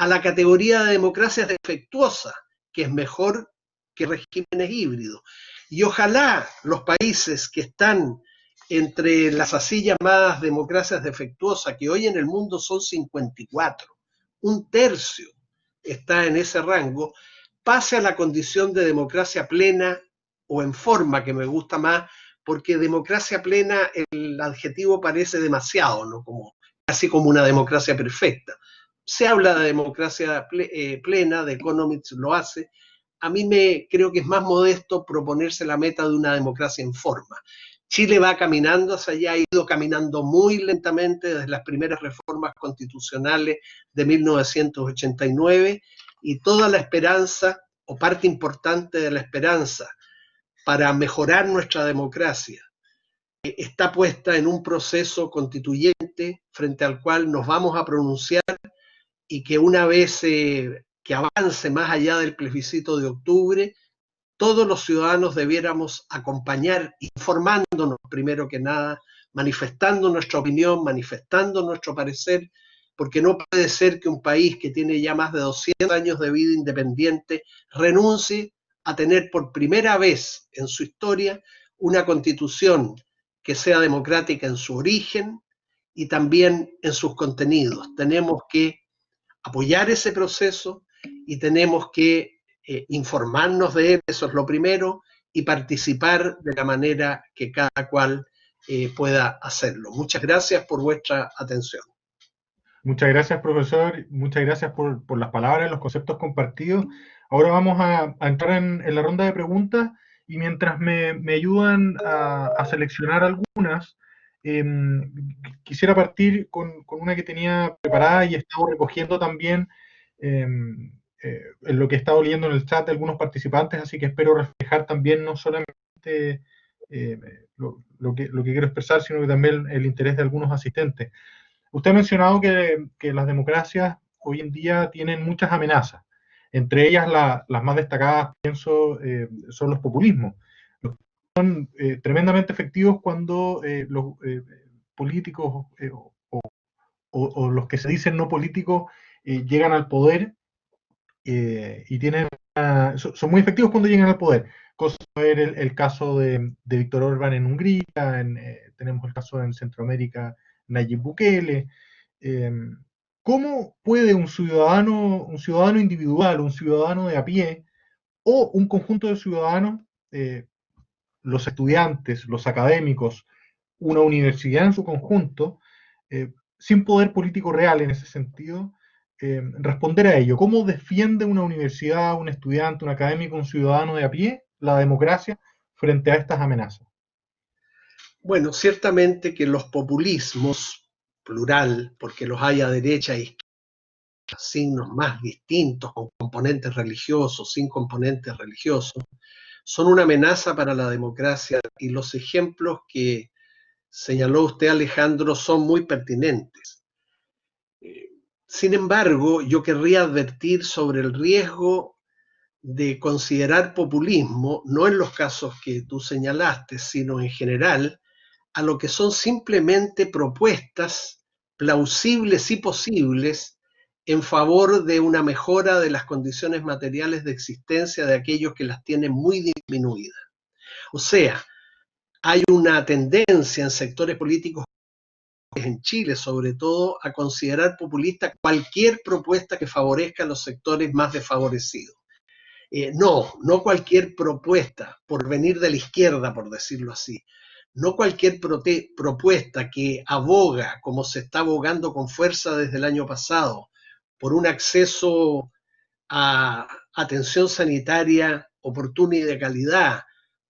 a la categoría de democracias defectuosas, que es mejor que regímenes híbridos. Y ojalá los países que están entre las así llamadas democracias defectuosas, que hoy en el mundo son 54, un tercio está en ese rango, pase a la condición de democracia plena o en forma, que me gusta más, porque democracia plena, el adjetivo parece demasiado, ¿no? Casi como una democracia perfecta. Se habla de democracia plena, The Economist lo hace. A mí creo que es más modesto proponerse la meta de una democracia en forma. Chile va caminando hacia allá, ha ido caminando muy lentamente desde las primeras reformas constitucionales de 1989, y toda la esperanza, o parte importante de la esperanza, para mejorar nuestra democracia, está puesta en un proceso constituyente frente al cual nos vamos a pronunciar, y que una vez que avance más allá del plebiscito de octubre, todos los ciudadanos debiéramos acompañar, informándonos primero que nada, manifestando nuestra opinión, manifestando nuestro parecer, porque no puede ser que un país que tiene ya más de 200 años de vida independiente renuncie a tener por primera vez en su historia una constitución que sea democrática en su origen y también en sus contenidos. Tenemos que apoyar ese proceso y tenemos que informarnos de él, eso es lo primero, y participar de la manera que cada cual pueda hacerlo. Muchas gracias por vuestra atención. Muchas gracias, profesor. Muchas gracias por las palabras, los conceptos compartidos. Ahora vamos a entrar en la ronda de preguntas, y mientras me ayudan a seleccionar algunas, quisiera partir con una que tenía preparada y he estado recogiendo también en lo que he estado leyendo en el chat de algunos participantes, así que espero reflejar también no solamente lo que quiero expresar, sino que también el interés de algunos asistentes. Usted ha mencionado que las democracias hoy en día tienen muchas amenazas. Entre ellas, las más destacadas, pienso, son los populismos. Son tremendamente efectivos cuando los políticos o los que se dicen no políticos llegan al poder y son muy efectivos cuando llegan al poder. Cosa ver el caso de Víctor Orbán en Hungría, tenemos el caso en Centroamérica, Nayib Bukele. ¿Cómo puede un ciudadano individual, un ciudadano de a pie, o un conjunto de ciudadanos, los estudiantes, los académicos, una universidad en su conjunto, sin poder político real en ese sentido, responder a ello? ¿Cómo defiende una universidad, un estudiante, un académico, un ciudadano de a pie la democracia frente a estas amenazas? Bueno, ciertamente que los populismos, plural, porque los hay a derecha e izquierda, signos más distintos, con componentes religiosos, sin componentes religiosos, son una amenaza para la democracia, y los ejemplos que señaló usted, Alejandro, son muy pertinentes. Sin embargo, yo querría advertir sobre el riesgo de considerar populismo, no en los casos que tú señalaste, sino en general, a lo que son simplemente propuestas plausibles y posibles en favor de una mejora de las condiciones materiales de existencia de aquellos que las tienen muy disminuidas. O sea, hay una tendencia en sectores políticos, en Chile sobre todo, a considerar populista cualquier propuesta que favorezca a los sectores más desfavorecidos. No cualquier propuesta, por venir de la izquierda, por decirlo así. No cualquier propuesta que aboga, como se está abogando con fuerza desde el año pasado, por un acceso a atención sanitaria oportuna y de calidad,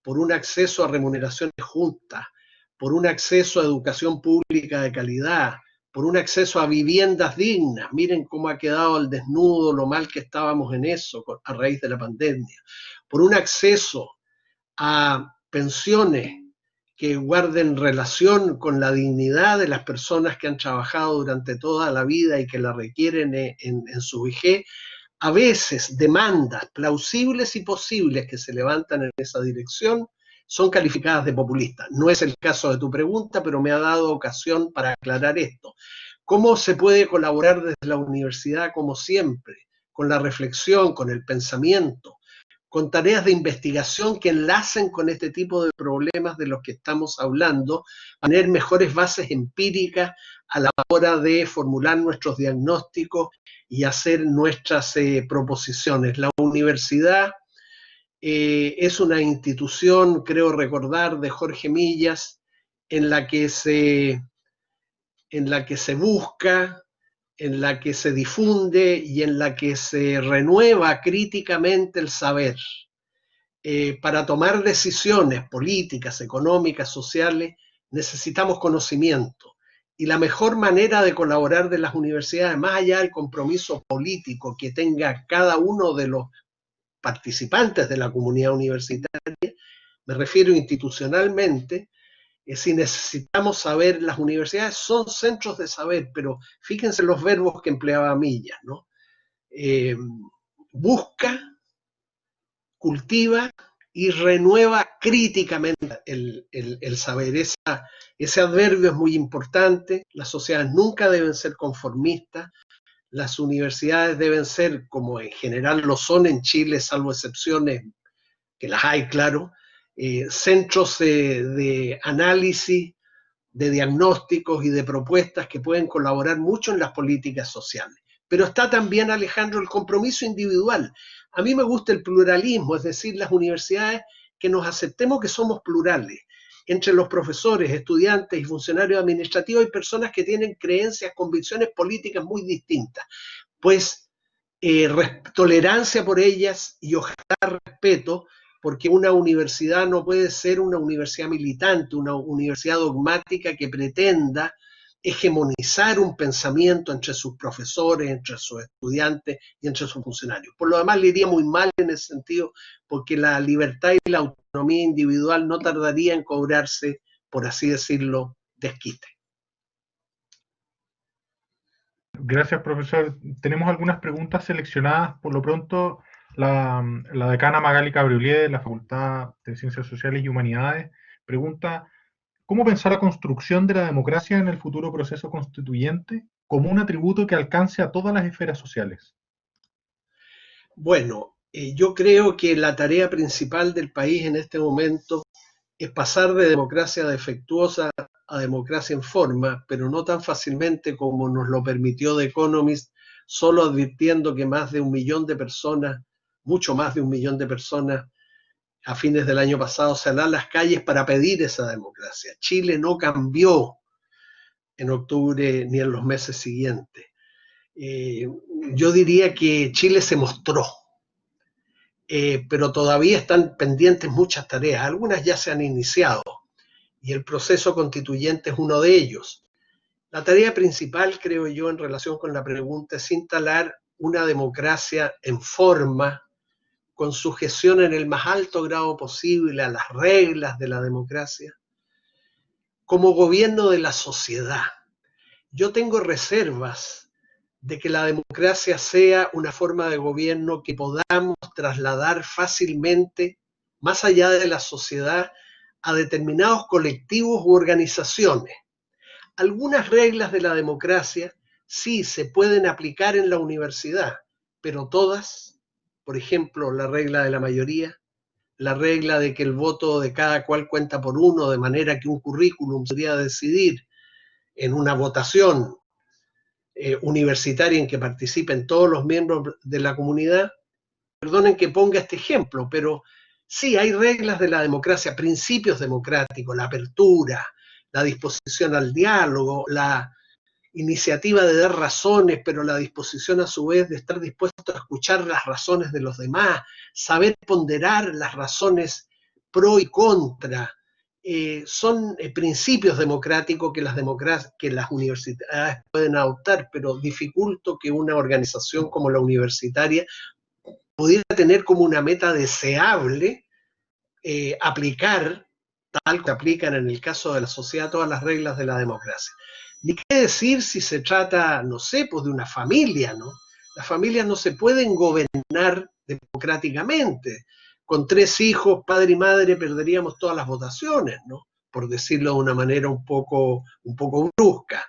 por un acceso a remuneraciones justas, por un acceso a educación pública de calidad, por un acceso a viviendas dignas. Miren cómo ha quedado al desnudo, lo mal que estábamos en eso a raíz de la pandemia. Por un acceso a pensiones que guarden relación con la dignidad de las personas que han trabajado durante toda la vida y que la requieren en su vejez. A veces demandas plausibles y posibles que se levantan en esa dirección son calificadas de populistas. No es el caso de tu pregunta, pero me ha dado ocasión para aclarar esto. ¿Cómo se puede colaborar desde la universidad, como siempre, con la reflexión, con el pensamiento, con tareas de investigación que enlacen con este tipo de problemas de los que estamos hablando, para tener mejores bases empíricas a la hora de formular nuestros diagnósticos y hacer nuestras proposiciones? La universidad es una institución, creo recordar, de Jorge Millas, en la que se busca, en la que se difunde y en la que se renueva críticamente el saber. Para tomar decisiones políticas, económicas, sociales, necesitamos conocimiento. Y la mejor manera de colaborar de las universidades, más allá del compromiso político que tenga cada uno de los participantes de la comunidad universitaria, me refiero institucionalmente, si necesitamos saber, las universidades son centros de saber, pero fíjense los verbos que empleaba Millas, ¿no? Busca, cultiva y renueva críticamente el saber. Ese adverbio es muy importante. Las sociedades nunca deben ser conformistas. Las universidades deben ser, como en general lo son en Chile, salvo excepciones que las hay, claro, centros de análisis, de diagnósticos y de propuestas que pueden colaborar mucho en las políticas sociales. Pero está también, Alejandro, el compromiso individual. A mí me gusta el pluralismo, es decir, las universidades que nos aceptemos que somos plurales. Entre los profesores, estudiantes y funcionarios administrativos hay personas que tienen creencias, convicciones políticas muy distintas. Pues tolerancia por ellas y ojalá respeto, porque una universidad no puede ser una universidad militante, una universidad dogmática que pretenda hegemonizar un pensamiento entre sus profesores, entre sus estudiantes y entre sus funcionarios. Por lo demás, le iría muy mal en ese sentido, porque la libertad y la autonomía individual no tardaría en cobrarse, por así decirlo, desquite. Gracias, profesor. Tenemos algunas preguntas seleccionadas. Por lo pronto, la decana Magali Cabriolé de la Facultad de Ciencias Sociales y Humanidades pregunta: ¿cómo pensar la construcción de la democracia en el futuro proceso constituyente como un atributo que alcance a todas las esferas sociales? Bueno, yo creo que la tarea principal del país en este momento es pasar de democracia defectuosa a democracia en forma, pero no tan fácilmente como nos lo permitió The Economist, solo advirtiendo que más de 1 millón de personas, mucho más de 1 millón de personas, a fines del año pasado saldrán a las calles para pedir esa democracia. Chile no cambió en octubre ni en los meses siguientes. Yo diría que Chile se mostró, pero todavía están pendientes muchas tareas. Algunas ya se han iniciado y el proceso constituyente es uno de ellos. La tarea principal, creo yo, en relación con la pregunta, es instalar una democracia en forma, con sujeción en el más alto grado posible a las reglas de la democracia, como gobierno de la sociedad. Yo tengo reservas de que la democracia sea una forma de gobierno que podamos trasladar fácilmente más allá de la sociedad a determinados colectivos u organizaciones. Algunas reglas de la democracia sí se pueden aplicar en la universidad, pero todas, por ejemplo, la regla de la mayoría, la regla de que el voto de cada cual cuenta por uno, de manera que un currículum podría decidir en una votación universitaria en que participen todos los miembros de la comunidad. Perdonen que ponga este ejemplo, pero sí hay reglas de la democracia, principios democráticos, la apertura, la disposición al diálogo, la iniciativa de dar razones, pero la disposición a su vez de estar dispuesto a escuchar las razones de los demás, saber ponderar las razones pro y contra. Son principios democráticos que las universidades pueden adoptar, pero dificulto que una organización como la universitaria pudiera tener como una meta deseable aplicar, tal que aplican en el caso de la sociedad, todas las reglas de la democracia. Ni qué decir si se trata, no sé, pues de una familia, ¿no? Las familias no se pueden gobernar democráticamente. Con 3 hijos, padre y madre, perderíamos todas las votaciones, ¿no? Por decirlo de una manera un poco brusca.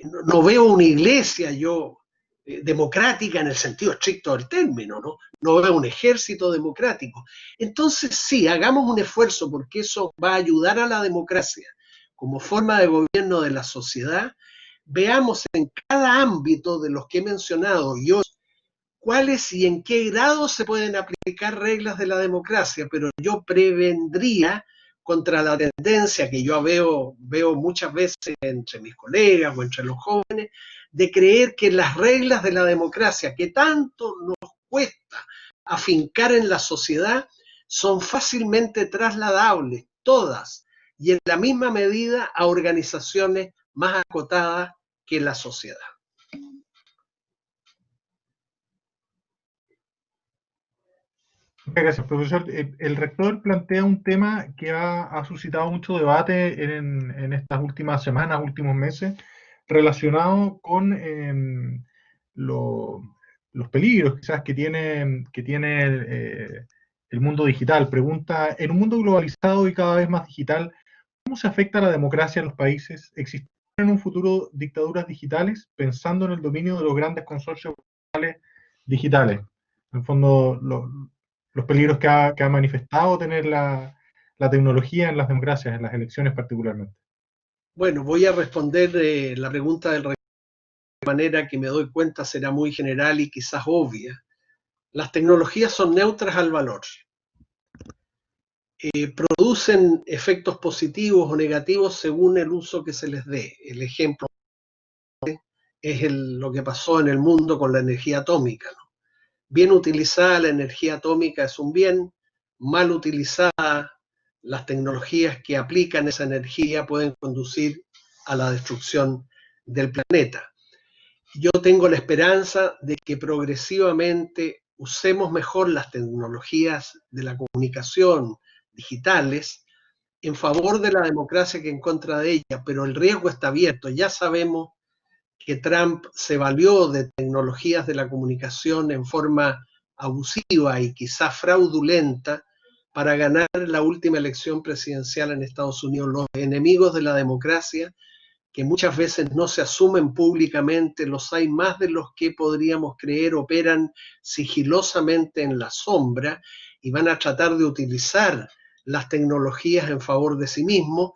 no veo una iglesia yo democrática en el sentido estricto del término, ¿no? No veo un ejército democrático. Entonces sí, hagamos un esfuerzo porque eso va a ayudar a la democracia como forma de gobierno de la sociedad. Veamos en cada ámbito de los que he mencionado yo cuáles y en qué grado se pueden aplicar reglas de la democracia, pero yo prevendría contra la tendencia que yo veo muchas veces entre mis colegas o entre los jóvenes, de creer que las reglas de la democracia que tanto nos cuesta afincar en la sociedad son fácilmente trasladables, todas, y en la misma medida a organizaciones más acotadas que la sociedad. Muchas gracias, profesor. El rector plantea un tema que ha suscitado mucho debate en estas últimas semanas, últimos meses, relacionado con los peligros quizás que tiene el mundo digital. Pregunta, en un mundo globalizado y cada vez más digital, ¿cómo se afecta la democracia en los países? ¿Existirán en un futuro dictaduras digitales, pensando en el dominio de los grandes consorcios digitales? En el fondo, los peligros que ha manifestado tener la tecnología en las democracias, en las elecciones particularmente. Bueno, voy a responder la pregunta del rector de manera que me doy cuenta será muy general y quizás obvia. Las tecnologías son neutras al valor. Producen efectos positivos o negativos según el uso que se les dé. El ejemplo es lo que pasó en el mundo con la energía atómica, ¿no? Bien utilizada la energía atómica es un bien, mal utilizada las tecnologías que aplican esa energía pueden conducir a la destrucción del planeta. Yo tengo la esperanza de que progresivamente usemos mejor las tecnologías de la comunicación digitales en favor de la democracia que en contra de ella, pero el riesgo está abierto. Ya sabemos que Trump se valió de tecnologías de la comunicación en forma abusiva y quizás fraudulenta para ganar la última elección presidencial en Estados Unidos. Los enemigos de la democracia, que muchas veces no se asumen públicamente, los hay más de los que podríamos creer, operan sigilosamente en la sombra y van a tratar de utilizar las tecnologías en favor de sí mismos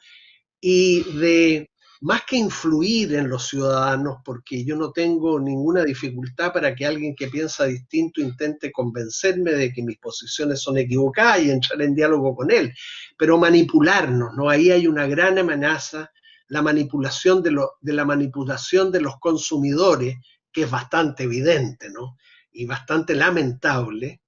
y de más que influir en los ciudadanos, porque yo no tengo ninguna dificultad para que alguien que piensa distinto intente convencerme de que mis posiciones son equivocadas y entrar en diálogo con él, pero manipularnos, ¿no? Ahí hay una gran amenaza, la manipulación de la manipulación de los consumidores, que es bastante evidente, ¿no? Y bastante lamentable.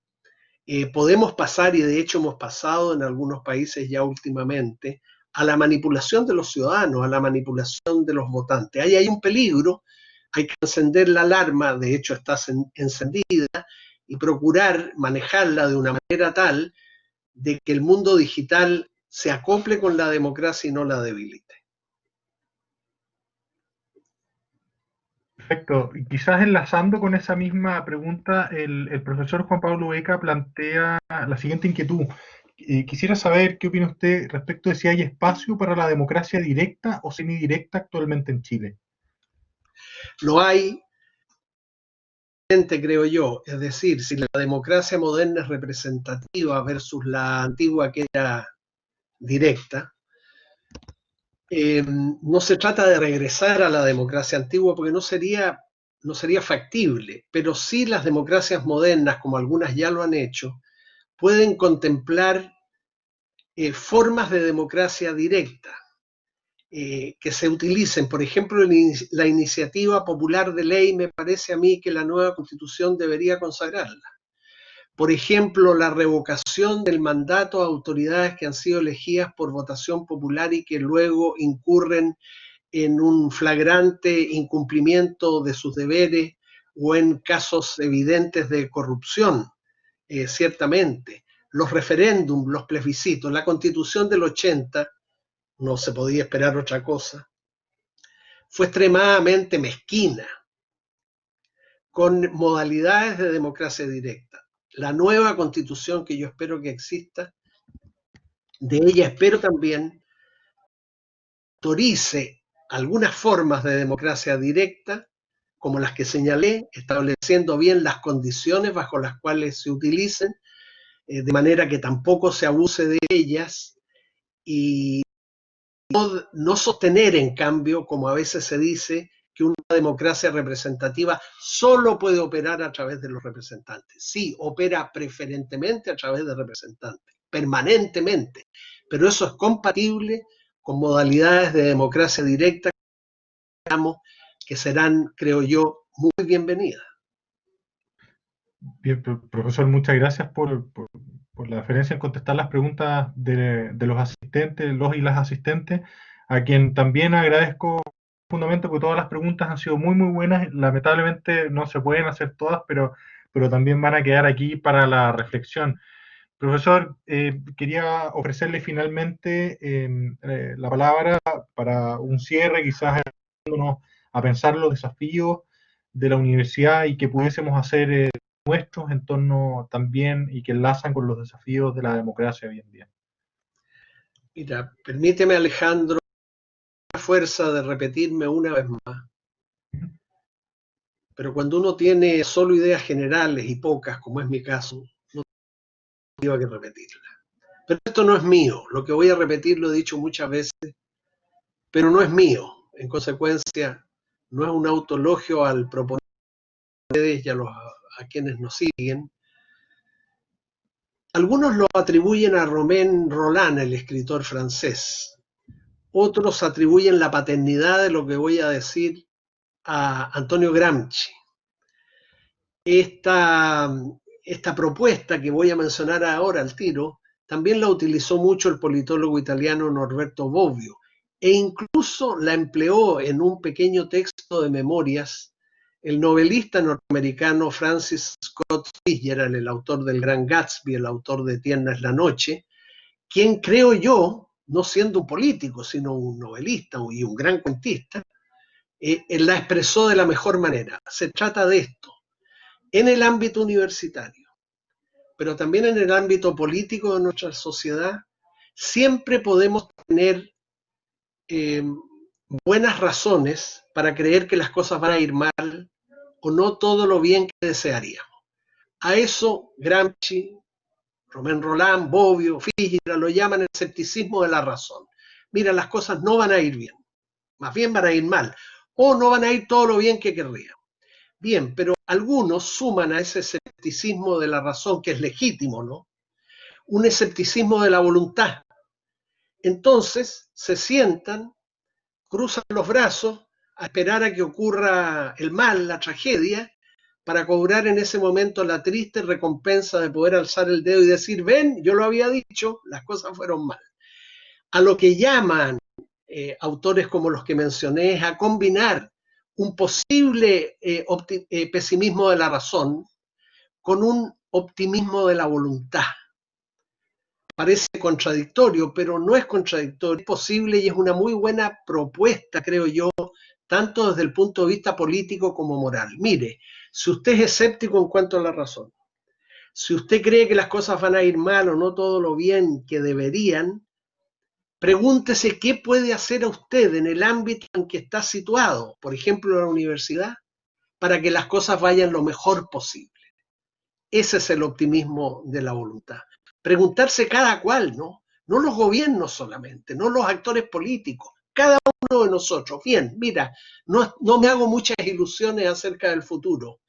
Podemos pasar, y de hecho hemos pasado en algunos países ya últimamente, a la manipulación de los ciudadanos, a la manipulación de los votantes. Ahí hay un peligro, hay que encender la alarma, de hecho está encendida, y procurar manejarla de una manera tal de que el mundo digital se acople con la democracia y no la debilite. Perfecto. Y quizás enlazando con esa misma pregunta, el profesor Juan Pablo Beca plantea la siguiente inquietud. Quisiera saber qué opina usted respecto de si hay espacio para la democracia directa o semidirecta actualmente en Chile. Lo hay, creo yo, es decir, si la democracia moderna es representativa versus la antigua que era directa, no se trata de regresar a la democracia antigua porque no sería factible, pero sí las democracias modernas, como algunas ya lo han hecho, pueden contemplar formas de democracia directa que se utilicen. Por ejemplo, la iniciativa popular de ley me parece a mí que la nueva Constitución debería consagrarla. Por ejemplo, la revocación del mandato a autoridades que han sido elegidas por votación popular y que luego incurren en un flagrante incumplimiento de sus deberes o en casos evidentes de corrupción, ciertamente. Los referéndums, los plebiscitos, la Constitución del 80, no se podía esperar otra cosa, fue extremadamente mezquina, con modalidades de democracia directa. La nueva Constitución que yo espero que exista, de ella espero también autorice algunas formas de democracia directa, como las que señalé, estableciendo bien las condiciones bajo las cuales se utilicen, de manera que tampoco se abuse de ellas, y no sostener, en cambio, como a veces se dice, que una democracia representativa solo puede operar a través de los representantes. Sí, opera preferentemente a través de representantes, permanentemente, pero eso es compatible con modalidades de democracia directa que serán, creo yo, muy bienvenidas. Bien, profesor, muchas gracias por la deferencia en contestar las preguntas de los asistentes, los y las asistentes, a quien también agradezco profundamente porque todas las preguntas han sido muy, muy buenas. Lamentablemente no se pueden hacer todas, pero también van a quedar aquí para la reflexión. Profesor, quería ofrecerle finalmente la palabra para un cierre, quizás ayudándonos a pensar los desafíos de la universidad y que pudiésemos hacer nuestros en torno también y que enlazan con los desafíos de la democracia hoy en día. Mira, permíteme, Alejandro, la fuerza de repetirme una vez más, pero cuando uno tiene solo ideas generales y pocas, como es mi caso, no tengo que repetirlas. Pero esto no es mío, lo que voy a repetir lo he dicho muchas veces, pero no es mío. En consecuencia, no es un autologio al proponer a ustedes y a quienes nos siguen. Algunos lo atribuyen a Romain Rolland, el escritor francés. Otros atribuyen la paternidad de lo que voy a decir a Antonio Gramsci. Esta propuesta que voy a mencionar ahora al tiro, también la utilizó mucho el politólogo italiano Norberto Bobbio, e incluso la empleó en un pequeño texto de memorias el novelista norteamericano Francis Scott Fitzgerald, el autor del Gran Gatsby, el autor de Tierna es la noche, quien creo yo, no siendo un político, sino un novelista y un gran cuentista, la expresó de la mejor manera. Se trata de esto, en el ámbito universitario, pero también en el ámbito político de nuestra sociedad, siempre podemos tener buenas razones para creer que las cosas van a ir mal o no todo lo bien que desearíamos. A eso Gramsci, Romain Rolland, Bobbio, Fitzgerald lo llaman el escepticismo de la razón. Mira, las cosas no van a ir bien, más bien van a ir mal, o no van a ir todo lo bien que querríamos. Bien, pero algunos suman a ese escepticismo de la razón, que es legítimo, ¿no?, un escepticismo de la voluntad. Entonces se sientan, cruzan los brazos a esperar a que ocurra el mal, la tragedia, para cobrar en ese momento la triste recompensa de poder alzar el dedo y decir, ven, yo lo había dicho, las cosas fueron mal. A lo que llaman autores como los que mencioné es a combinar un posible pesimismo de la razón con un optimismo de la voluntad. Parece contradictorio, pero no es contradictorio, es posible y es una muy buena propuesta, creo yo, tanto desde el punto de vista político como moral. Mire, si usted es escéptico en cuanto a la razón, si usted cree que las cosas van a ir mal o no todo lo bien que deberían, pregúntese qué puede hacer a usted en el ámbito en que está situado, por ejemplo, la universidad, para que las cosas vayan lo mejor posible. Ese es el optimismo de la voluntad. Preguntarse cada cual, ¿no? No los gobiernos solamente, no los actores políticos, cada uno de nosotros. Bien, mira, no me hago muchas ilusiones acerca del futuro,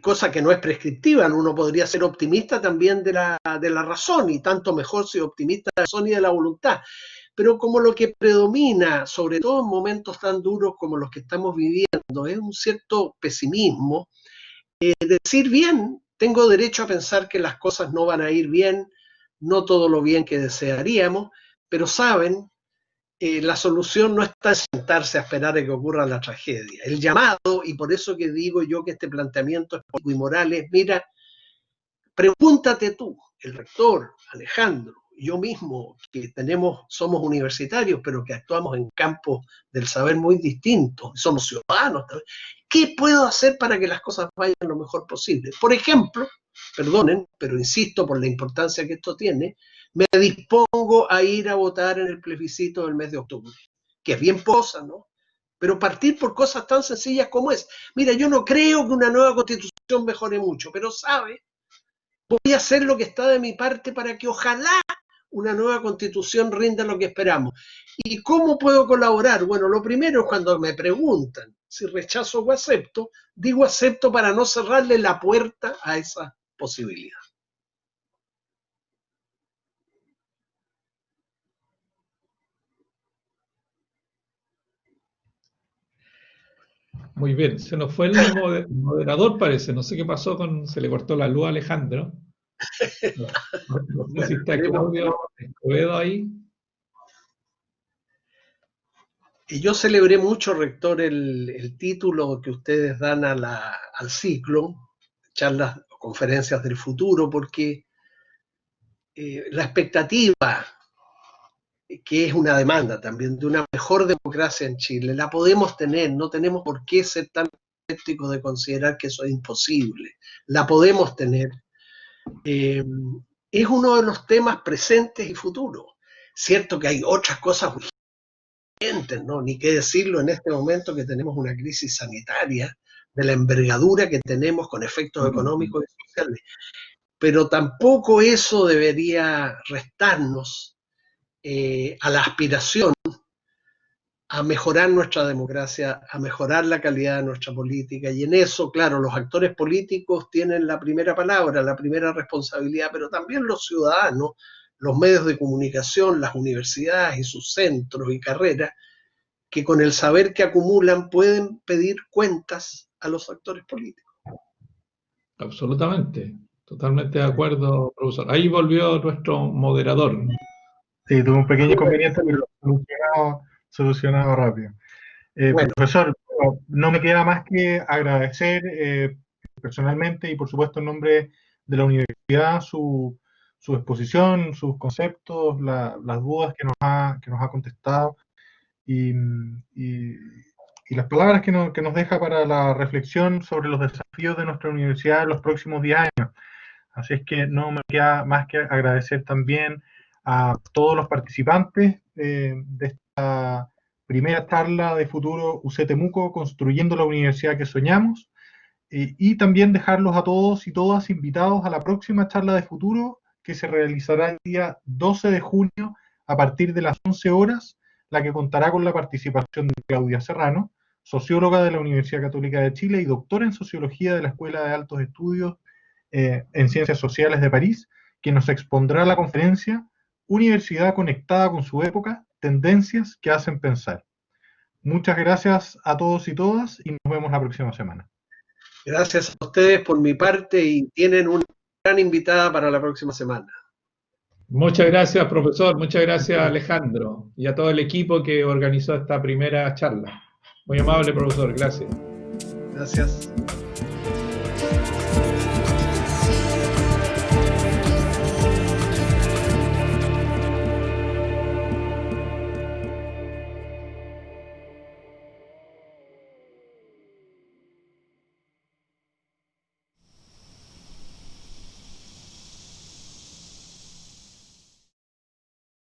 cosa que no es prescriptiva. Uno podría ser optimista también de la razón, y tanto mejor si optimista de la razón y de la voluntad. Pero como lo que predomina, sobre todo en momentos tan duros como los que estamos viviendo, es un cierto pesimismo, decir, bien, tengo derecho a pensar que las cosas no van a ir bien, no todo lo bien que desearíamos, pero saben, la solución no está en sentarse a esperar a que ocurra la tragedia. El llamado, y por eso que digo yo que este planteamiento es político y moral, es, mira, pregúntate tú, el rector, Alejandro, yo mismo, que somos universitarios, pero que actuamos en campos del saber muy distintos, somos ciudadanos, ¿qué puedo hacer para que las cosas vayan lo mejor posible? Por ejemplo, perdonen, pero insisto por la importancia que esto tiene, me dispongo a ir a votar en el plebiscito del mes de octubre. que es bien posa, ¿no? Pero partir por cosas tan sencillas como es. Mira, yo no creo que una nueva constitución mejore mucho, pero sabe, voy a hacer lo que está de mi parte para que ojalá una nueva constitución rinda lo que esperamos. ¿Y cómo puedo colaborar? Bueno, lo primero es cuando me preguntan si rechazo o acepto, digo acepto para no cerrarle la puerta a esa posibilidad. Muy bien, se nos fue el moderador, parece. No sé qué pasó se le cortó la luz a Alejandro. No sé si está Claudio Escobedo ahí. Y yo celebré mucho, rector, el título que ustedes dan al ciclo, charlas o conferencias del futuro, porque la expectativa, que es una demanda también de una mejor democracia en Chile, la podemos tener, no tenemos por qué ser tan escépticos de considerar que eso es imposible, la podemos tener. Es uno de los temas presentes y futuros. Cierto que hay otras cosas urgentes, ¿no? Ni qué decirlo en este momento que tenemos una crisis sanitaria de la envergadura que tenemos con efectos económicos y sociales. Pero tampoco eso debería restarnos a la aspiración a mejorar nuestra democracia, a mejorar la calidad de nuestra política. Y en eso, claro, los actores políticos tienen la primera palabra, la primera responsabilidad, pero también los ciudadanos, los medios de comunicación, las universidades y sus centros y carreras, que con el saber que acumulan pueden pedir cuentas a los actores políticos. Absolutamente, totalmente de acuerdo, profesor. Ahí volvió nuestro moderador. Sí, tuve un pequeño inconveniente, pero solucionado rápido. Bueno. Profesor, no me queda más que agradecer personalmente y por supuesto en nombre de la universidad su exposición, sus conceptos, las dudas que nos ha contestado y las palabras que nos deja para la reflexión sobre los desafíos de nuestra universidad en los próximos 10 años. Así es que no me queda más que agradecer también a todos los participantes de esta primera charla de futuro UC Temuco, construyendo la universidad que soñamos, y también dejarlos a todos y todas invitados a la próxima charla de futuro que se realizará el día 12 de junio a partir de las 11 horas, la que contará con la participación de Claudia Serrano, socióloga de la Universidad Católica de Chile y doctora en Sociología de la Escuela de Altos Estudios en Ciencias Sociales de París, que nos expondrá la conferencia Universidad conectada con su época, tendencias que hacen pensar. Muchas gracias a todos y todas y nos vemos la próxima semana. Gracias a ustedes por mi parte y tienen una gran invitada para la próxima semana. Muchas gracias, profesor. Muchas gracias, Alejandro, y a todo el equipo que organizó esta primera charla. Muy amable, profesor. Gracias. Gracias.